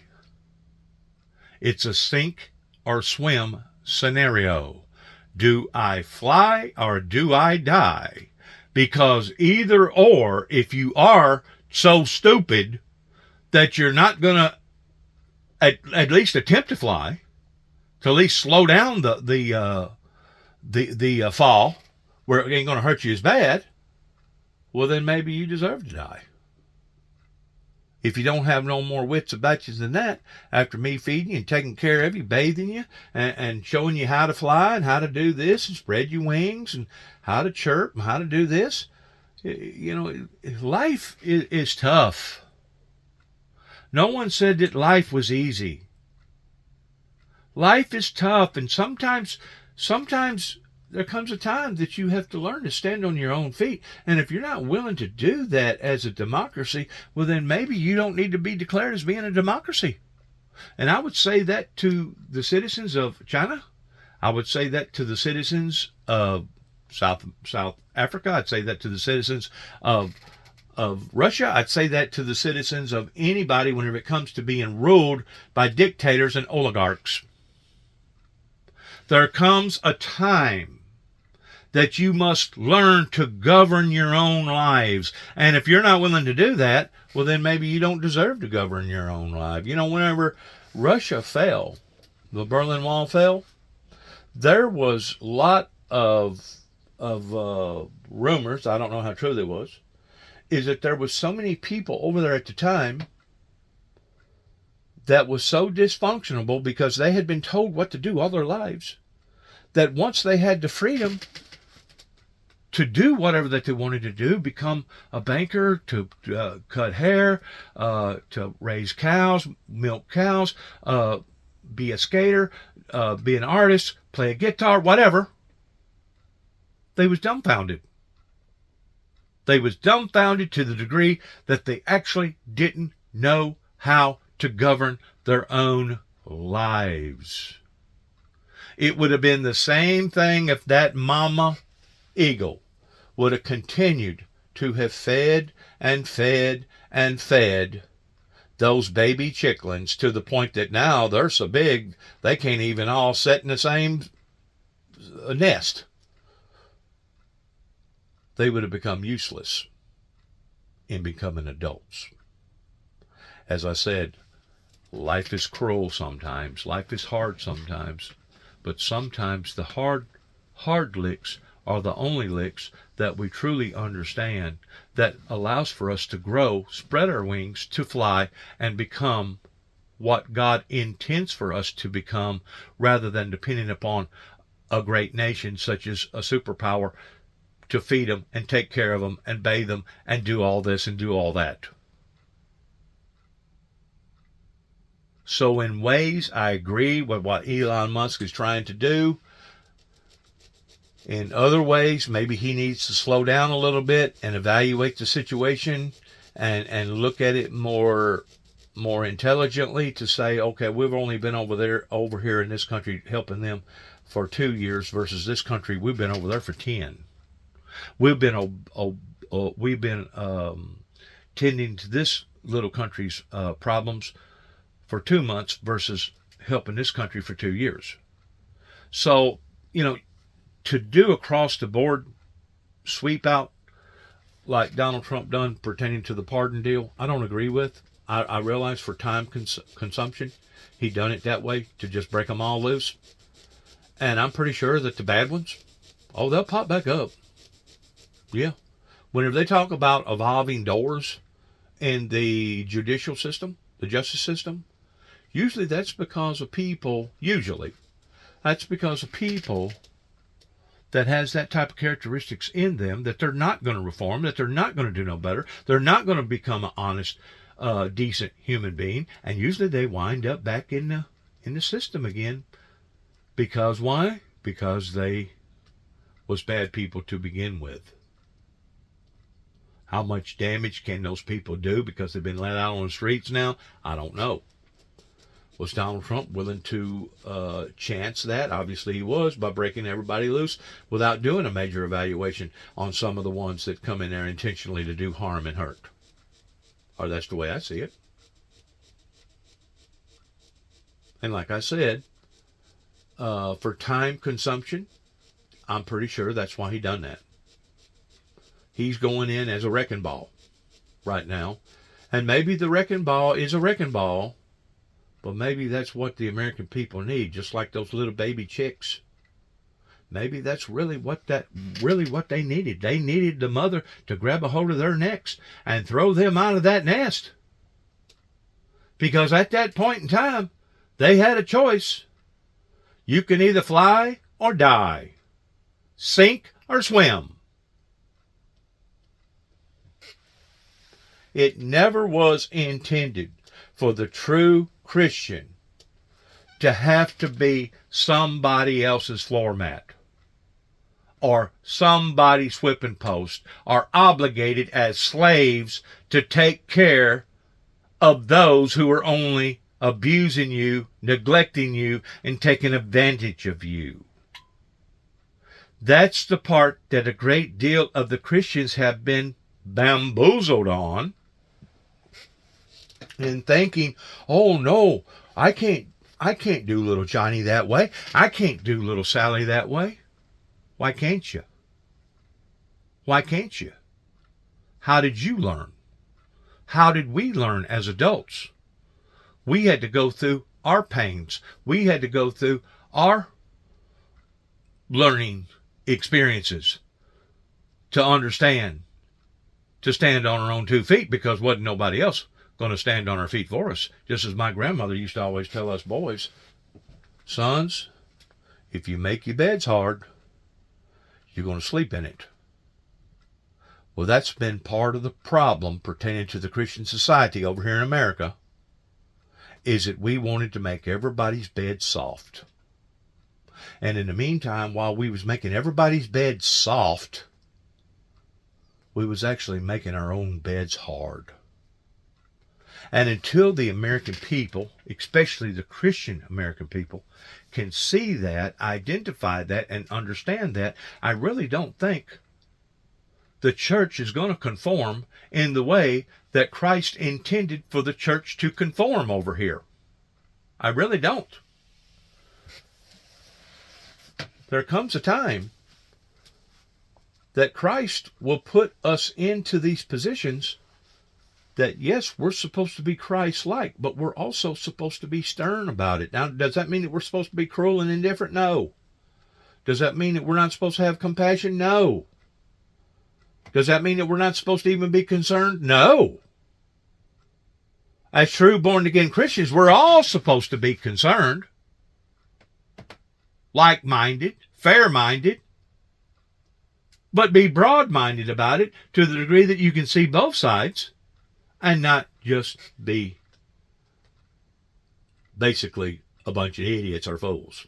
It's a sink or swim scenario. Do I fly or do I die? Because either or, if you are so stupid that you're not going to at least attempt to fly, to at least slow down the fall, where it ain't going to hurt you as bad, well, then maybe you deserve to die. If you don't have no more wits about you than that, after me feeding you and taking care of you, bathing you, and showing you how to fly and how to do this and spread your wings and how to chirp and how to do this, life is tough. No one said that life was easy. Life is tough, and sometimes there comes a time that you have to learn to stand on your own feet. And if you're not willing to do that as a democracy, well, then maybe you don't need to be declared as being a democracy. And I would say that to the citizens of China. I would say that to the citizens of South Africa. I'd say that to the citizens of Russia. I'd say that to the citizens of anybody whenever it comes to being ruled by dictators and oligarchs. There comes a time that you must learn to govern your own lives. And if you're not willing to do that, well, then maybe you don't deserve to govern your own life. Whenever Russia fell, the Berlin Wall fell, there was a lot of rumors, I don't know how true they was, is that there was so many people over there at the time that was so dysfunctional because they had been told what to do all their lives, that once they had the freedom to do whatever that they wanted to do, become a banker, to cut hair, to raise cows, milk cows, be a skater, be an artist, play a guitar, whatever, they was dumbfounded. They was dumbfounded to the degree that they actually didn't know how to govern their own lives. It would have been the same thing if that mama eagle would have continued to have fed and fed and fed those baby chicklings to the point that now they're so big they can't even all sit in the same nest. They would have become useless in becoming adults. As I said, life is cruel sometimes. Life is hard sometimes. But sometimes the hard licks are the only licks that we truly understand, that allows for us to grow, spread our wings, to fly, and become what God intends for us to become, rather than depending upon a great nation such as a superpower to feed them and take care of them and bathe them and do all this and do all that. So in ways, I agree with what Elon Musk is trying to do. In other ways, maybe he needs to slow down a little bit and evaluate the situation and look at it more intelligently, to say, okay, we've only been over here in this country helping them for 2 years versus this country, we've been over there for 10. We've been tending to this little country's problems for 2 months versus helping this country for 2 years. So, to do across the board sweep out like Donald Trump done pertaining to the pardon deal, I don't agree with. I realize for time consumption, he done it that way to just break them all loose. And I'm pretty sure that the bad ones, they'll pop back up. Yeah. Whenever they talk about evolving doors in the judicial system, the justice system, usually that's because of people that has that type of characteristics in them, that they're not going to reform, that they're not going to do no better, they're not going to become an honest, decent human being, and usually they wind up back in the system again. Because why? Because they was bad people to begin with. How much damage can those people do because they've been let out on the streets now? I don't know. Was Donald Trump willing to chance that? Obviously he was, by breaking everybody loose without doing a major evaluation on some of the ones that come in there intentionally to do harm and hurt. Or that's the way I see it. And like I said, for time consumption, I'm pretty sure that's why he done that. He's going in as a wrecking ball right now. And maybe the wrecking ball is a wrecking ball, but maybe that's what the American people need, just like those little baby chicks. Maybe that's really what they needed. They needed the mother to grab a hold of their necks and throw them out of that nest. Because at that point in time, they had a choice. You can either fly or die, sink or swim. It never was intended for the true Christian to have to be somebody else's floor mat or somebody's whipping post, or obligated as slaves to take care of those who are only abusing you, neglecting you, and taking advantage of you. That's the part that a great deal of the Christians have been bamboozled on, in thinking, oh no, I can't do little Johnny that way. I can't do little Sally that way. Why can't you? Why can't you? How did you learn? How did we learn as adults? We had to go through our pains. We had to go through our learning experiences to understand, to stand on our own 2 feet, because wasn't nobody else going to stand on our feet for us. Just as my grandmother used to always tell us boys, sons, if you make your beds hard, you're going to sleep in it. Well, that's been part of the problem pertaining to the Christian society over here in America, is that we wanted to make everybody's bed soft. And in the meantime, while we was making everybody's bed soft, we was actually making our own beds hard. And until the American people, especially the Christian American people, can see that, identify that, and understand that, I really don't think the church is going to conform in the way that Christ intended for the church to conform over here. I really don't. There comes a time that Christ will put us into these positions that, yes, we're supposed to be Christ-like, but we're also supposed to be stern about it. Now, does that mean that we're supposed to be cruel and indifferent? No. Does that mean that we're not supposed to have compassion? No. Does that mean that we're not supposed to even be concerned? No. As true born-again Christians, we're all supposed to be concerned, like-minded, fair-minded, but be broad-minded about it to the degree that you can see both sides and not just be basically a bunch of idiots or fools.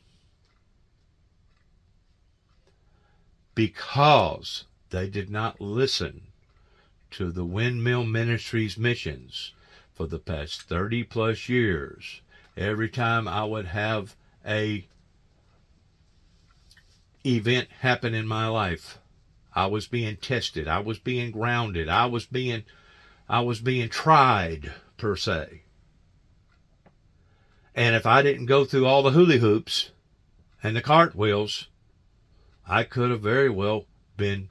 Because they did not listen to the Windmill Ministries missions for the past 30 plus years. Every time I would have a event happen in my life, I was being tested, I was being grounded, I was being tried, per se. And if I didn't go through all the hula hoops and the cartwheels, I could have very well been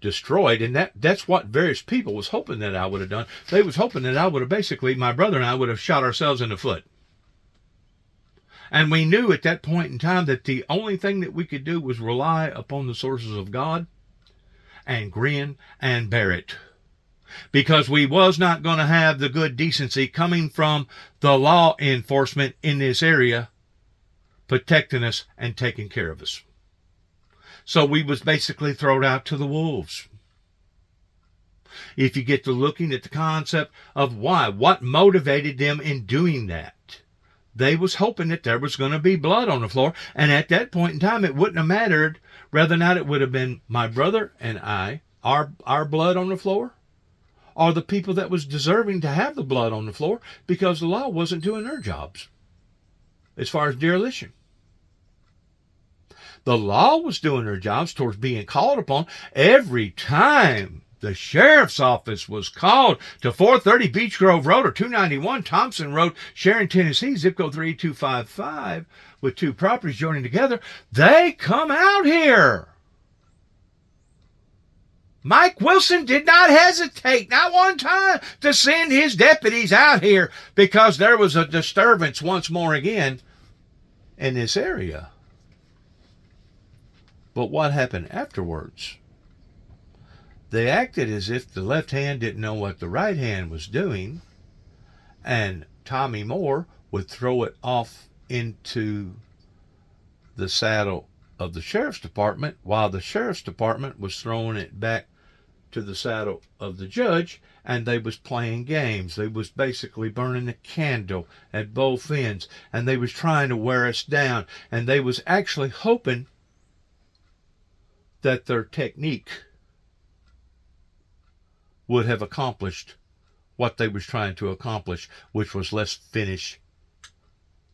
destroyed. And that's what various people was hoping that I would have done. They was hoping that I would have basically, my brother and I would have shot ourselves in the foot. And we knew at that point in time that the only thing that we could do was rely upon the sources of God and grin and bear it. Because we was not going to have the good decency coming from the law enforcement in this area protecting us and taking care of us. So we was basically thrown out to the wolves. If you get to looking at the concept of why, what motivated them in doing that, they was hoping that there was going to be blood on the floor, and at that point in time it wouldn't have mattered whether or not it would have been my brother and I, our blood on the floor, or the people that was deserving to have the blood on the floor, because the law wasn't doing their jobs as far as dereliction. The law was doing their jobs towards being called upon. Every time the sheriff's office was called to 430 Beech Grove Road or 291 Thompson Road, Sharon, Tennessee, zip code 38255, with two properties joining together, they come out here. Mike Wilson did not hesitate, not one time, to send his deputies out here because there was a disturbance once more again in this area. But what happened afterwards? They acted as if the left hand didn't know what the right hand was doing, and Tommy Moore would throw it off into the saddle of the sheriff's department while the sheriff's department was throwing it back to the saddle of the judge, and they was playing games. They was basically burning a candle at both ends, and they was trying to wear us down, and they was actually hoping that their technique would have accomplished what they was trying to accomplish, which was let's finish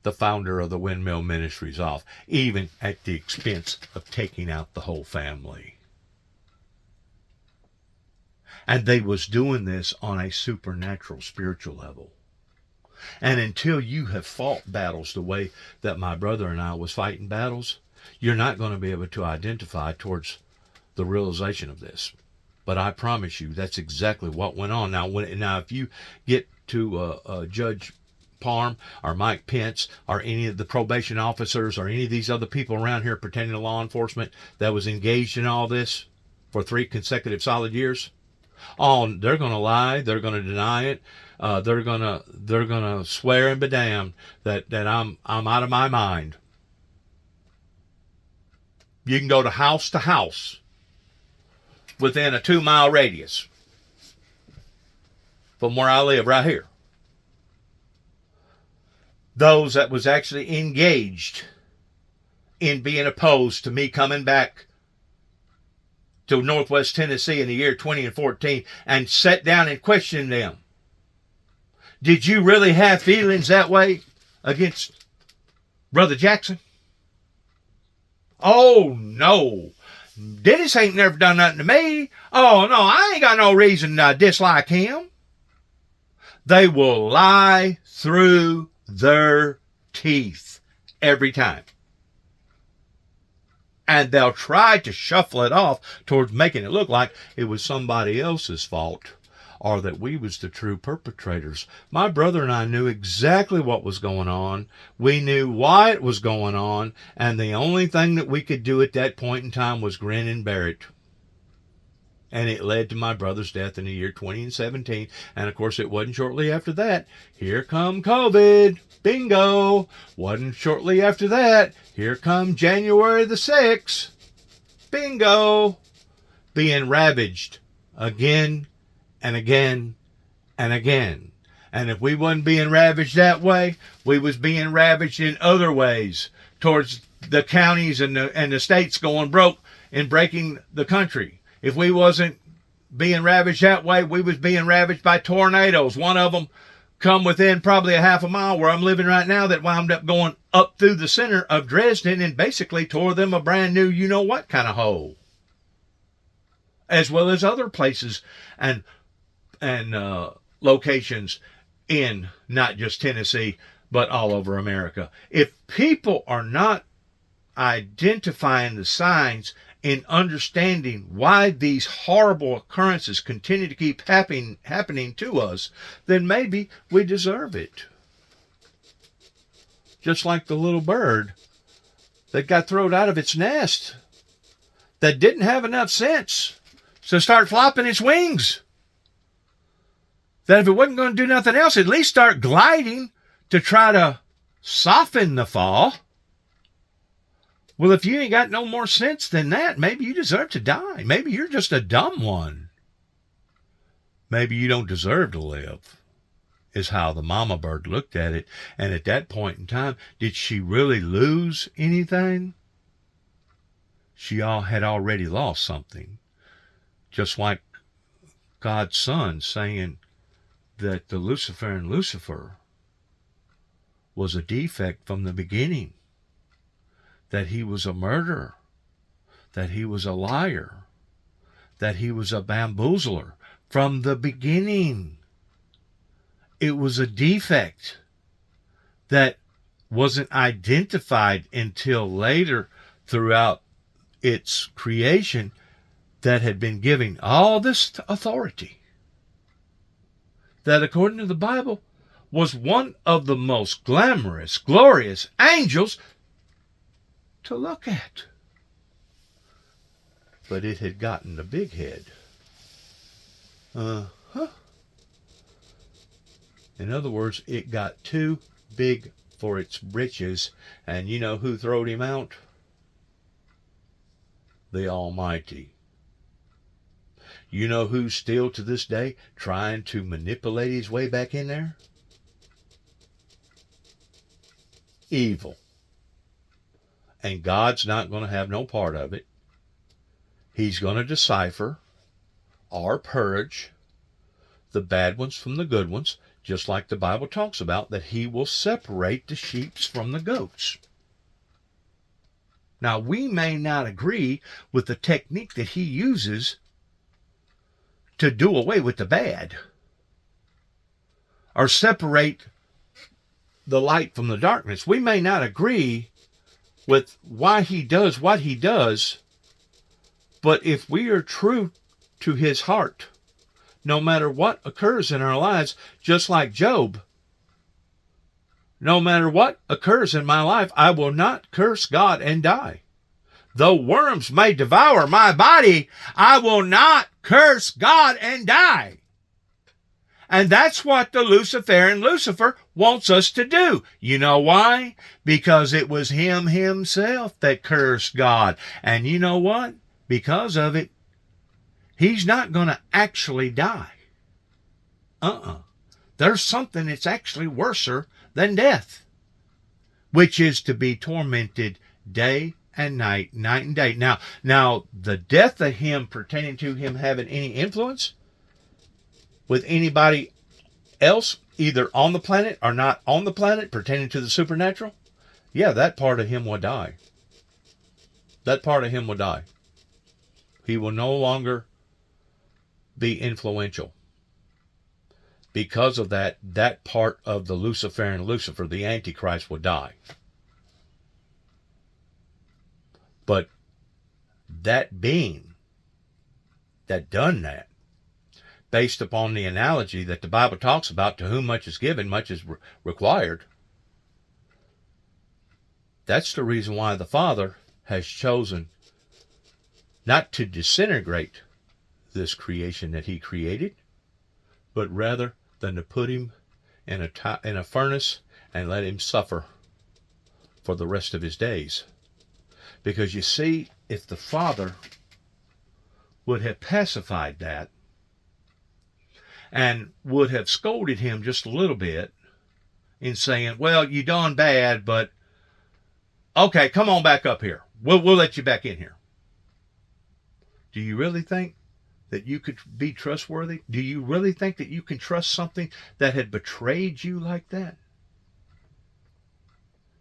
the founder of the Windmill Ministries off, even at the expense of taking out the whole family. And they was doing this on a supernatural, spiritual level. And until you have fought battles the way that my brother and I was fighting battles, you're not going to be able to identify towards the realization of this. But I promise you, that's exactly what went on. Now, if you get to Judge Parham or Mike Pence or any of the probation officers or any of these other people around here pertaining to law enforcement that was engaged in all this for 3 consecutive solid years, they're going to lie. They're going to deny it. They're gonna swear and be damned that I'm out of my mind. You can go to house within a 2-mile radius from where I live, right here. Those that was actually engaged in being opposed to me coming back to Northwest Tennessee in the year 2014 and sat down and questioned them. Did you really have feelings that way against Brother Jackson? Oh, no. Dennis ain't never done nothing to me. Oh, no, I ain't got no reason to dislike him. They will lie through their teeth every time. And they'll try to shuffle it off towards making it look like it was somebody else's fault or that we was the true perpetrators. My brother and I knew exactly what was going on. We knew why it was going on, and the only thing that we could do at that point in time was grin and bear it. And it led to my brother's death in the year 2017. And of course, it wasn't shortly after that. Here come COVID. Bingo. Wasn't shortly after that. Here come January the 6th. Bingo. Being ravaged again and again and again. And if we wasn't being ravaged that way, we was being ravaged in other ways towards the counties and the states going broke and breaking the country. If we wasn't being ravaged that way, we was being ravaged by tornadoes. One of them come within probably a half a mile where I'm living right now that wound up going up through the center of Dresden and basically tore them a brand new you-know-what kind of hole. As well as other places and locations in not just Tennessee, but all over America. If people are not identifying the signs in understanding why these horrible occurrences continue to keep happening to us, then maybe we deserve it. Just like the little bird that got thrown out of its nest that didn't have enough sense to start flopping its wings. That if it wasn't going to do nothing else, at least start gliding to try to soften the fall. Well, if you ain't got no more sense than that, maybe you deserve to die. Maybe you're just a dumb one. Maybe you don't deserve to live, is how the mama bird looked at it. And at that point in time, did she really lose anything? She had already lost something. Just like God's son saying that the Lucifer was a defect from the beginning. That he was a murderer, that he was a liar, that he was a bamboozler from the beginning. It was a defect that wasn't identified until later throughout its creation that had been given all this authority. That according to the Bible was one of the most glamorous, glorious angels to look at. But it had gotten a big head. In other words, it got too big for its britches. And you know who throwed him out? The Almighty. You know who's still to this day trying to manipulate his way back in there? Evil. And God's not going to have no part of it. He's going to decipher or purge the bad ones from the good ones, just like the Bible talks about, that he will separate the sheep from the goats. Now, we may not agree with the technique that he uses to do away with the bad or separate the light from the darkness. We may not agree with why he does what he does, but if we are true to his heart, no matter what occurs in our lives, just like Job, no matter what occurs in my life, I will not curse God and die. Though worms may devour my body, I will not curse God and die. And that's what the Luciferian Lucifer wants us to do. You know why? Because it was him himself that cursed God. And you know what? Because of it, he's not going to actually die. There's something that's actually worser than death, which is to be tormented day and night, night and day. Now, the death of him pertaining to him having any influence with anybody else, either on the planet or not on the planet, pertaining to the supernatural, yeah, that part of him will die. That part of him will die. He will no longer be influential. Because of that, that part of the Luciferian Lucifer, the Antichrist, will die. But that being that done that, based upon the analogy that the Bible talks about, to whom much is given, much is required, that's the reason why the Father has chosen not to disintegrate this creation that he created, but rather than to put him in a furnace and let him suffer for the rest of his days. Because you see, if the Father would have pacified that and would have scolded him just a little bit in saying, well, you done bad, but okay, come on back up here. We'll let you back in here. Do you really think that you could be trustworthy? Do you really think that you can trust something that had betrayed you like that?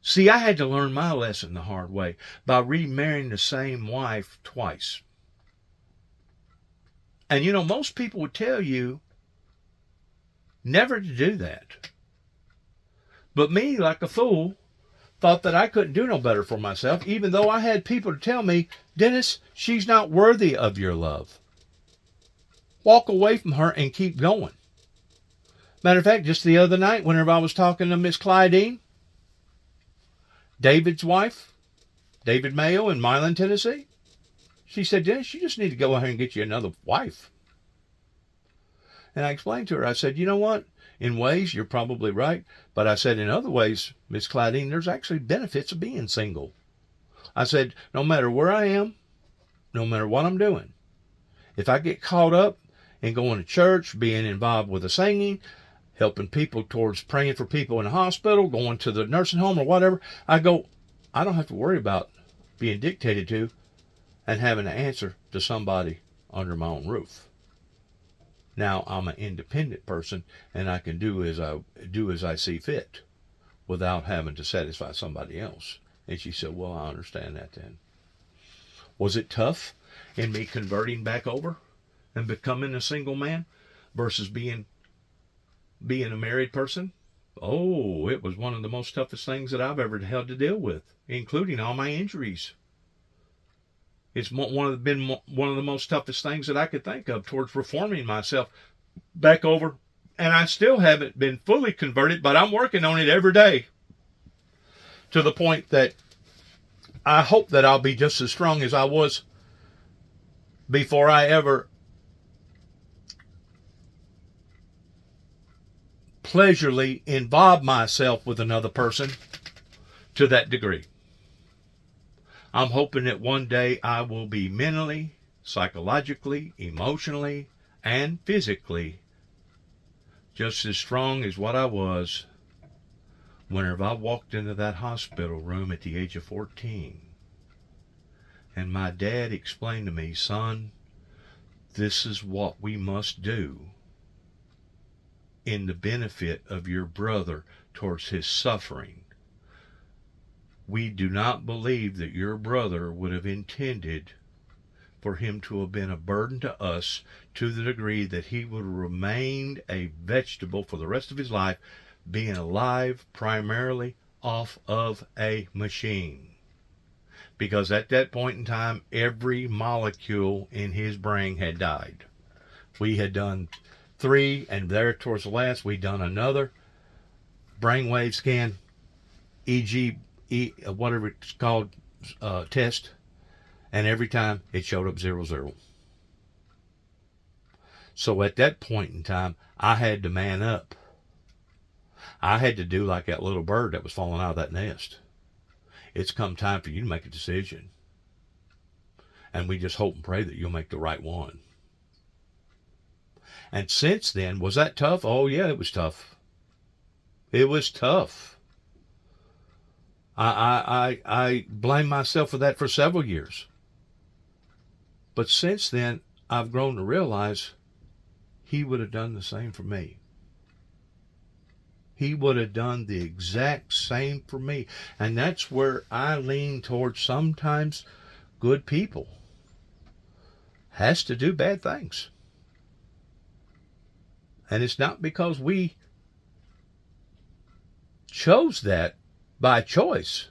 See, I had to learn my lesson the hard way by remarrying the same wife twice. And you know, most people would tell you never to do that. But me, like a fool, thought that I couldn't do no better for myself, even though I had people to tell me, Dennis, she's not worthy of your love. Walk away from her and keep going. Matter of fact, just the other night, whenever I was talking to Miss Clydine, David's wife, David Mayo in Milan, Tennessee, she said, Dennis, you just need to go ahead and get you another wife. And I explained to her, I said, you know what? In ways, you're probably right. But I said, in other ways, Miss Clydine, there's actually benefits of being single. I said, no matter where I am, no matter what I'm doing, if I get caught up in going to church, being involved with the singing, helping people towards praying for people in the hospital, going to the nursing home or whatever, I don't have to worry about being dictated to and having to answer to somebody under my own roof. Now I'm an independent person and I can do as I see fit without having to satisfy somebody else. And she said, well, I understand that then. Was it tough in me converting back over and becoming a single man versus being a married person? Oh, it was one of the most toughest things that I've ever had to deal with, including all my injuries. It's been one of the most toughest things that I could think of towards reforming myself back over. And I still haven't been fully converted, but I'm working on it every day to the point that I hope that I'll be just as strong as I was before I ever pleasurably involve myself with another person to that degree. I'm hoping that one day I will be mentally, psychologically, emotionally, and physically just as strong as what I was whenever I walked into that hospital room at the age of 14. And my dad explained to me, son, this is what we must do in the benefit of your brother towards his suffering. We do not believe that your brother would have intended for him to have been a burden to us to the degree that he would have remained a vegetable for the rest of his life, being alive primarily off of a machine. Because at that point in time, every molecule in his brain had died. We had done 3, and there towards the last, we done another brainwave scan, EG, whatever it's called, test, and every time it showed up 0. So at that point in time, I had to man up. I had to do like that little bird that was falling out of that nest. It's come time for you to make a decision. And we just hope and pray that you'll make the right one. And since then, was that tough? Oh yeah, it was tough. It was tough. I blame myself for that for several years. But since then, I've grown to realize he would have done the same for me. He would have done the exact same for me. And that's where I lean towards sometimes good people has to do bad things. And it's not because we chose that by choice.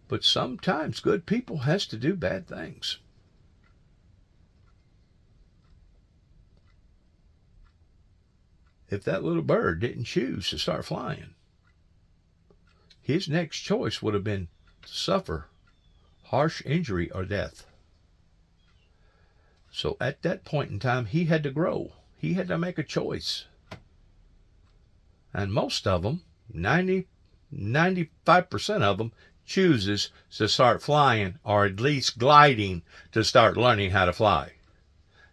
But sometimes good people has to do bad things. If that little bird didn't choose to start flying, his next choice would have been to suffer harsh injury or death. So at that point in time, he had to grow. He had to make a choice. And most of them, 95% of them, chooses to start flying or at least gliding to start learning how to fly.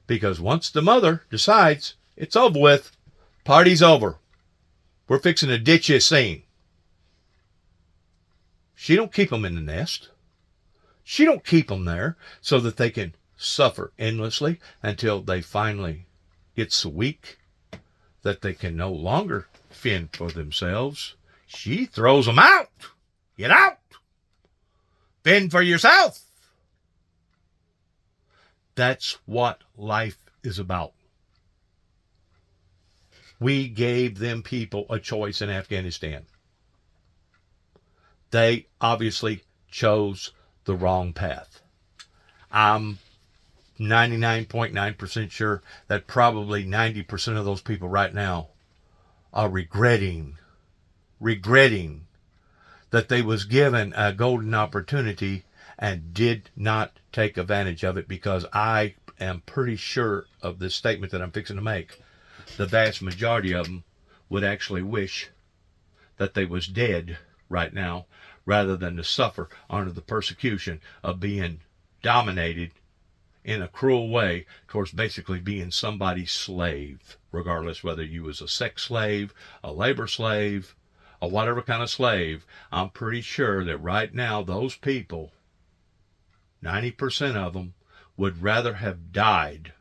Because once the mother decides it's over with, party's over, we're fixing to ditch this scene. She don't keep them in the nest. She don't keep them there so that they can suffer endlessly until they finally get so weak that they can no longer fend for themselves. She throws them out. Get out. Fend for yourself. That's what life is about. We gave them people a choice in Afghanistan. They obviously chose the wrong path. I'm 99.9% sure that probably 90% of those people right now are regretting that they was given a golden opportunity and did not take advantage of it, because I am pretty sure of this statement that I'm fixing to make. The vast majority of them would actually wish that they was dead right now rather than to suffer under the persecution of being dominated in a cruel way towards basically being somebody's slave, regardless whether you was a sex slave, a labor slave, or whatever kind of slave. I'm pretty sure that right now those people, 90% of them, would rather have died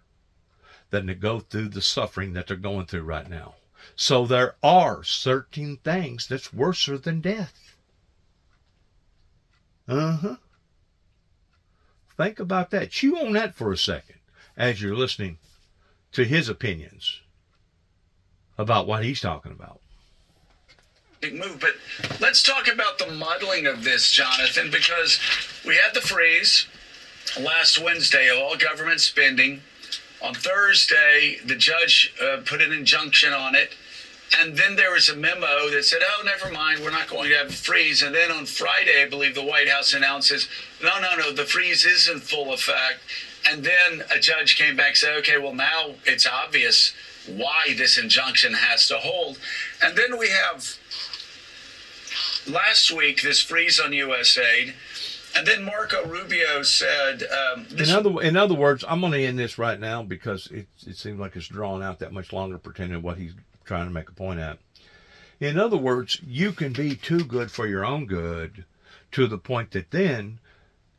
than to go through the suffering that they're going through right now. So there are certain things that's worse than death. Think about that. Chew on that for a second as you're listening to his opinions about what he's talking about. Big move, but let's talk about the muddling of this, Jonathan, because we had the freeze last Wednesday of all government spending. On Thursday, the judge put an injunction on it, and then there was a memo that said, oh, never mind, we're not going to have a freeze. And then on Friday, I believe the White House announces, no, the freeze is in full effect. And then a judge came back and said, okay, well, now it's obvious why this injunction has to hold. And then we have last week this freeze on U.S. aid. And then Marco Rubio said, in other words, I'm going to end this right now because it seems like it's drawn out that much longer pretending what he's trying to make a point at. In other words, you can be too good for your own good to the point that then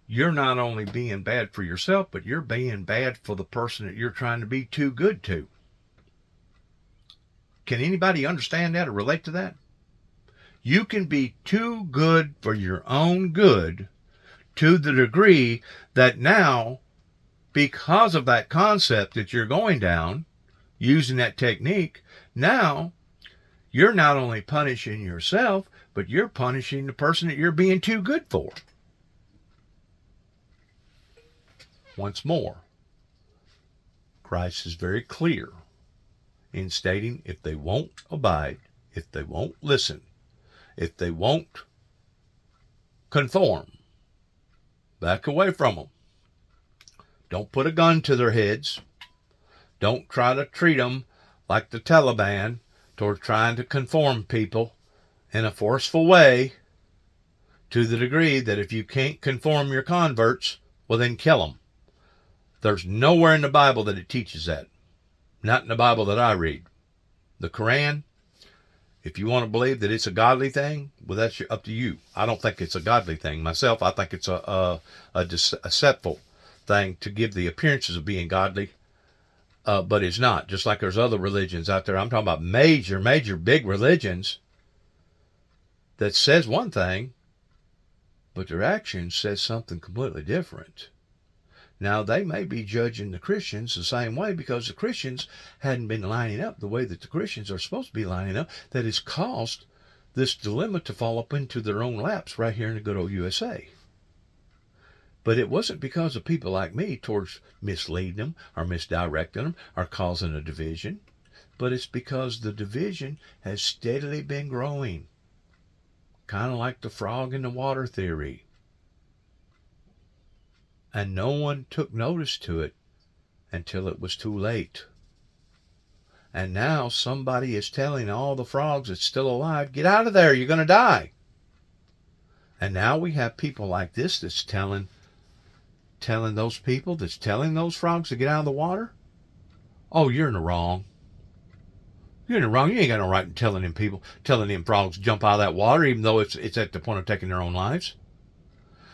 you're not only being bad for yourself, but you're being bad for the person that you're trying to be too good to. Can anybody understand that or relate to that? You can be too good for your own good to the degree that now, because of that concept that you're going down, using that technique, now you're not only punishing yourself, but you're punishing the person that you're being too good for. Once more, Christ is very clear in stating if they won't abide, if they won't listen, if they won't conform, back away from them. Don't put a gun to their heads. Don't try to treat them like the Taliban toward trying to conform people in a forceful way to the degree that if you can't conform your converts, well then kill them. There's nowhere in the Bible that it teaches that. Not in the Bible that I read. The Quran, if you want to believe that it's a godly thing, well, that's up to you. I don't think it's a godly thing. Myself, I think it's a deceptive thing to give the appearances of being godly, but it's not. Just like there's other religions out there. I'm talking about major, big religions that says one thing, but their action says something completely different. Now, they may be judging the Christians the same way because the Christians hadn't been lining up the way that the Christians are supposed to be lining up. That has caused this dilemma to fall up into their own laps right here in the good old USA. But it wasn't because of people like me towards misleading them or misdirecting them or causing a division. But it's because the division has steadily been growing. Kind of like the frog in the water theory. And no one took notice to it until it was too late. And now somebody is telling all the frogs that's still alive, get out of there, you're going to die. And now we have people like this that's telling those people, that's telling those frogs to get out of the water, oh, you're in the wrong. You're in the wrong. You ain't got no right in telling them frogs to jump out of that water, even though it's at the point of taking their own lives.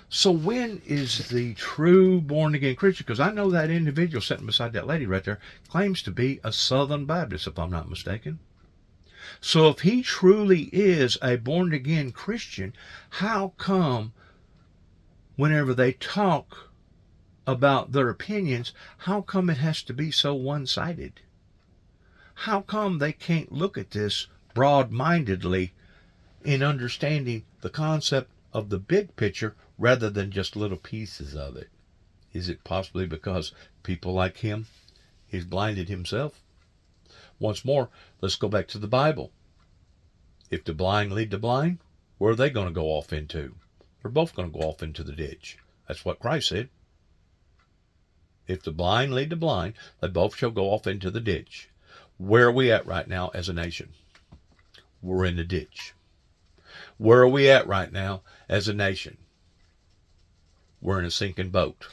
So when is the true born-again Christian? Because I know that individual sitting beside that lady right there claims to be a Southern Baptist, if I'm not mistaken. So if he truly is a born-again Christian, how come whenever they talk about their opinions, how come it has to be so one-sided? How come they can't look at this broad-mindedly in understanding the concept of the big picture rather than just little pieces of it? Is it possibly because people like him, he's blinded himself? Once more, let's go back to the Bible. If the blind lead the blind, where are they going to go off into? They're both going to go off into the ditch. That's what Christ said. If the blind lead the blind, they both shall go off into the ditch. Where are we at right now as a nation? We're in the ditch. Where are we at right now as a nation? We're in a sinking boat.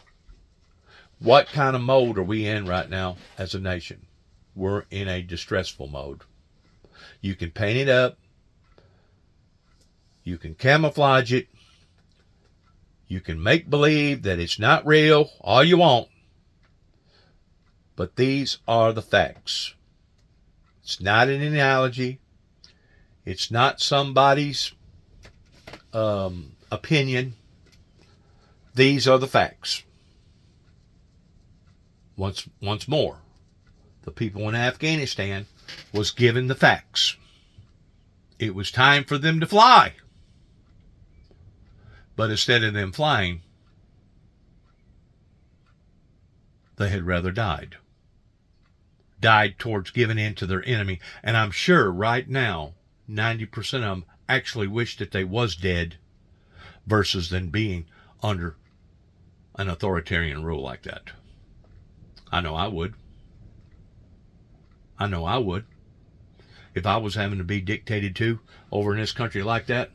What kind of mode are we in right now as a nation? We're in a distressful mode. You can paint it up. You can camouflage it. You can make believe that it's not real, all you want. But these are the facts. It's not an analogy. It's not somebody's opinion. These are the facts. Once more, the people in Afghanistan was given the facts. It was time for them to fly. But instead of them flying, they had rather died. Died towards giving in to their enemy. And I'm sure right now, 90% of them actually wish that they was dead versus than being under an authoritarian rule like that. I know I would. I know I would. If I was having to be dictated to over in this country like that,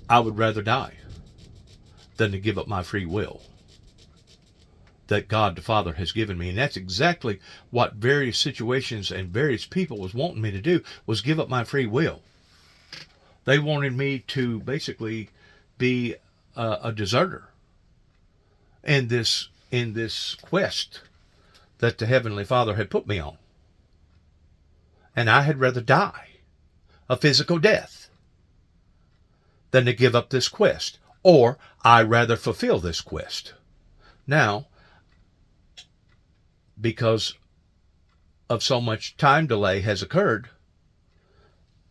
I would rather die than to give up my free will that God the Father has given me. And that's exactly what various situations and various people was wanting me to do, was give up my free will. They wanted me to basically be a deserter in this quest that the Heavenly Father had put me on. And I had rather die a physical death than to give up this quest. Or I rather fulfill this quest. Now, because of so much time delay has occurred,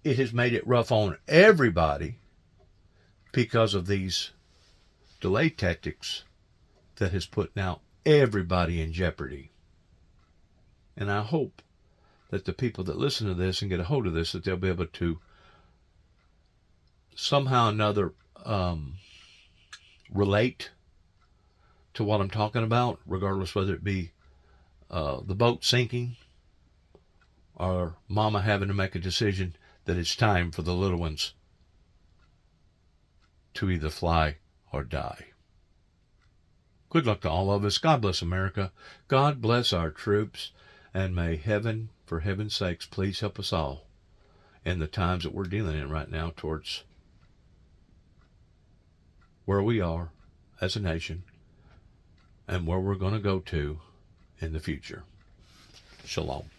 it has made it rough on everybody because of these delay tactics that has put now everybody in jeopardy. And I hope that the people that listen to this and get a hold of this, that they'll be able to somehow or another relate to what I'm talking about, regardless whether it be the boat sinking or mama having to make a decision that it's time for the little ones to either fly or die. Good luck to all of us. God bless America. God bless our troops. And may heaven, for heaven's sakes, please help us all in the times that we're dealing in right now towards where we are as a nation and where we're going to go to in the future. Shalom.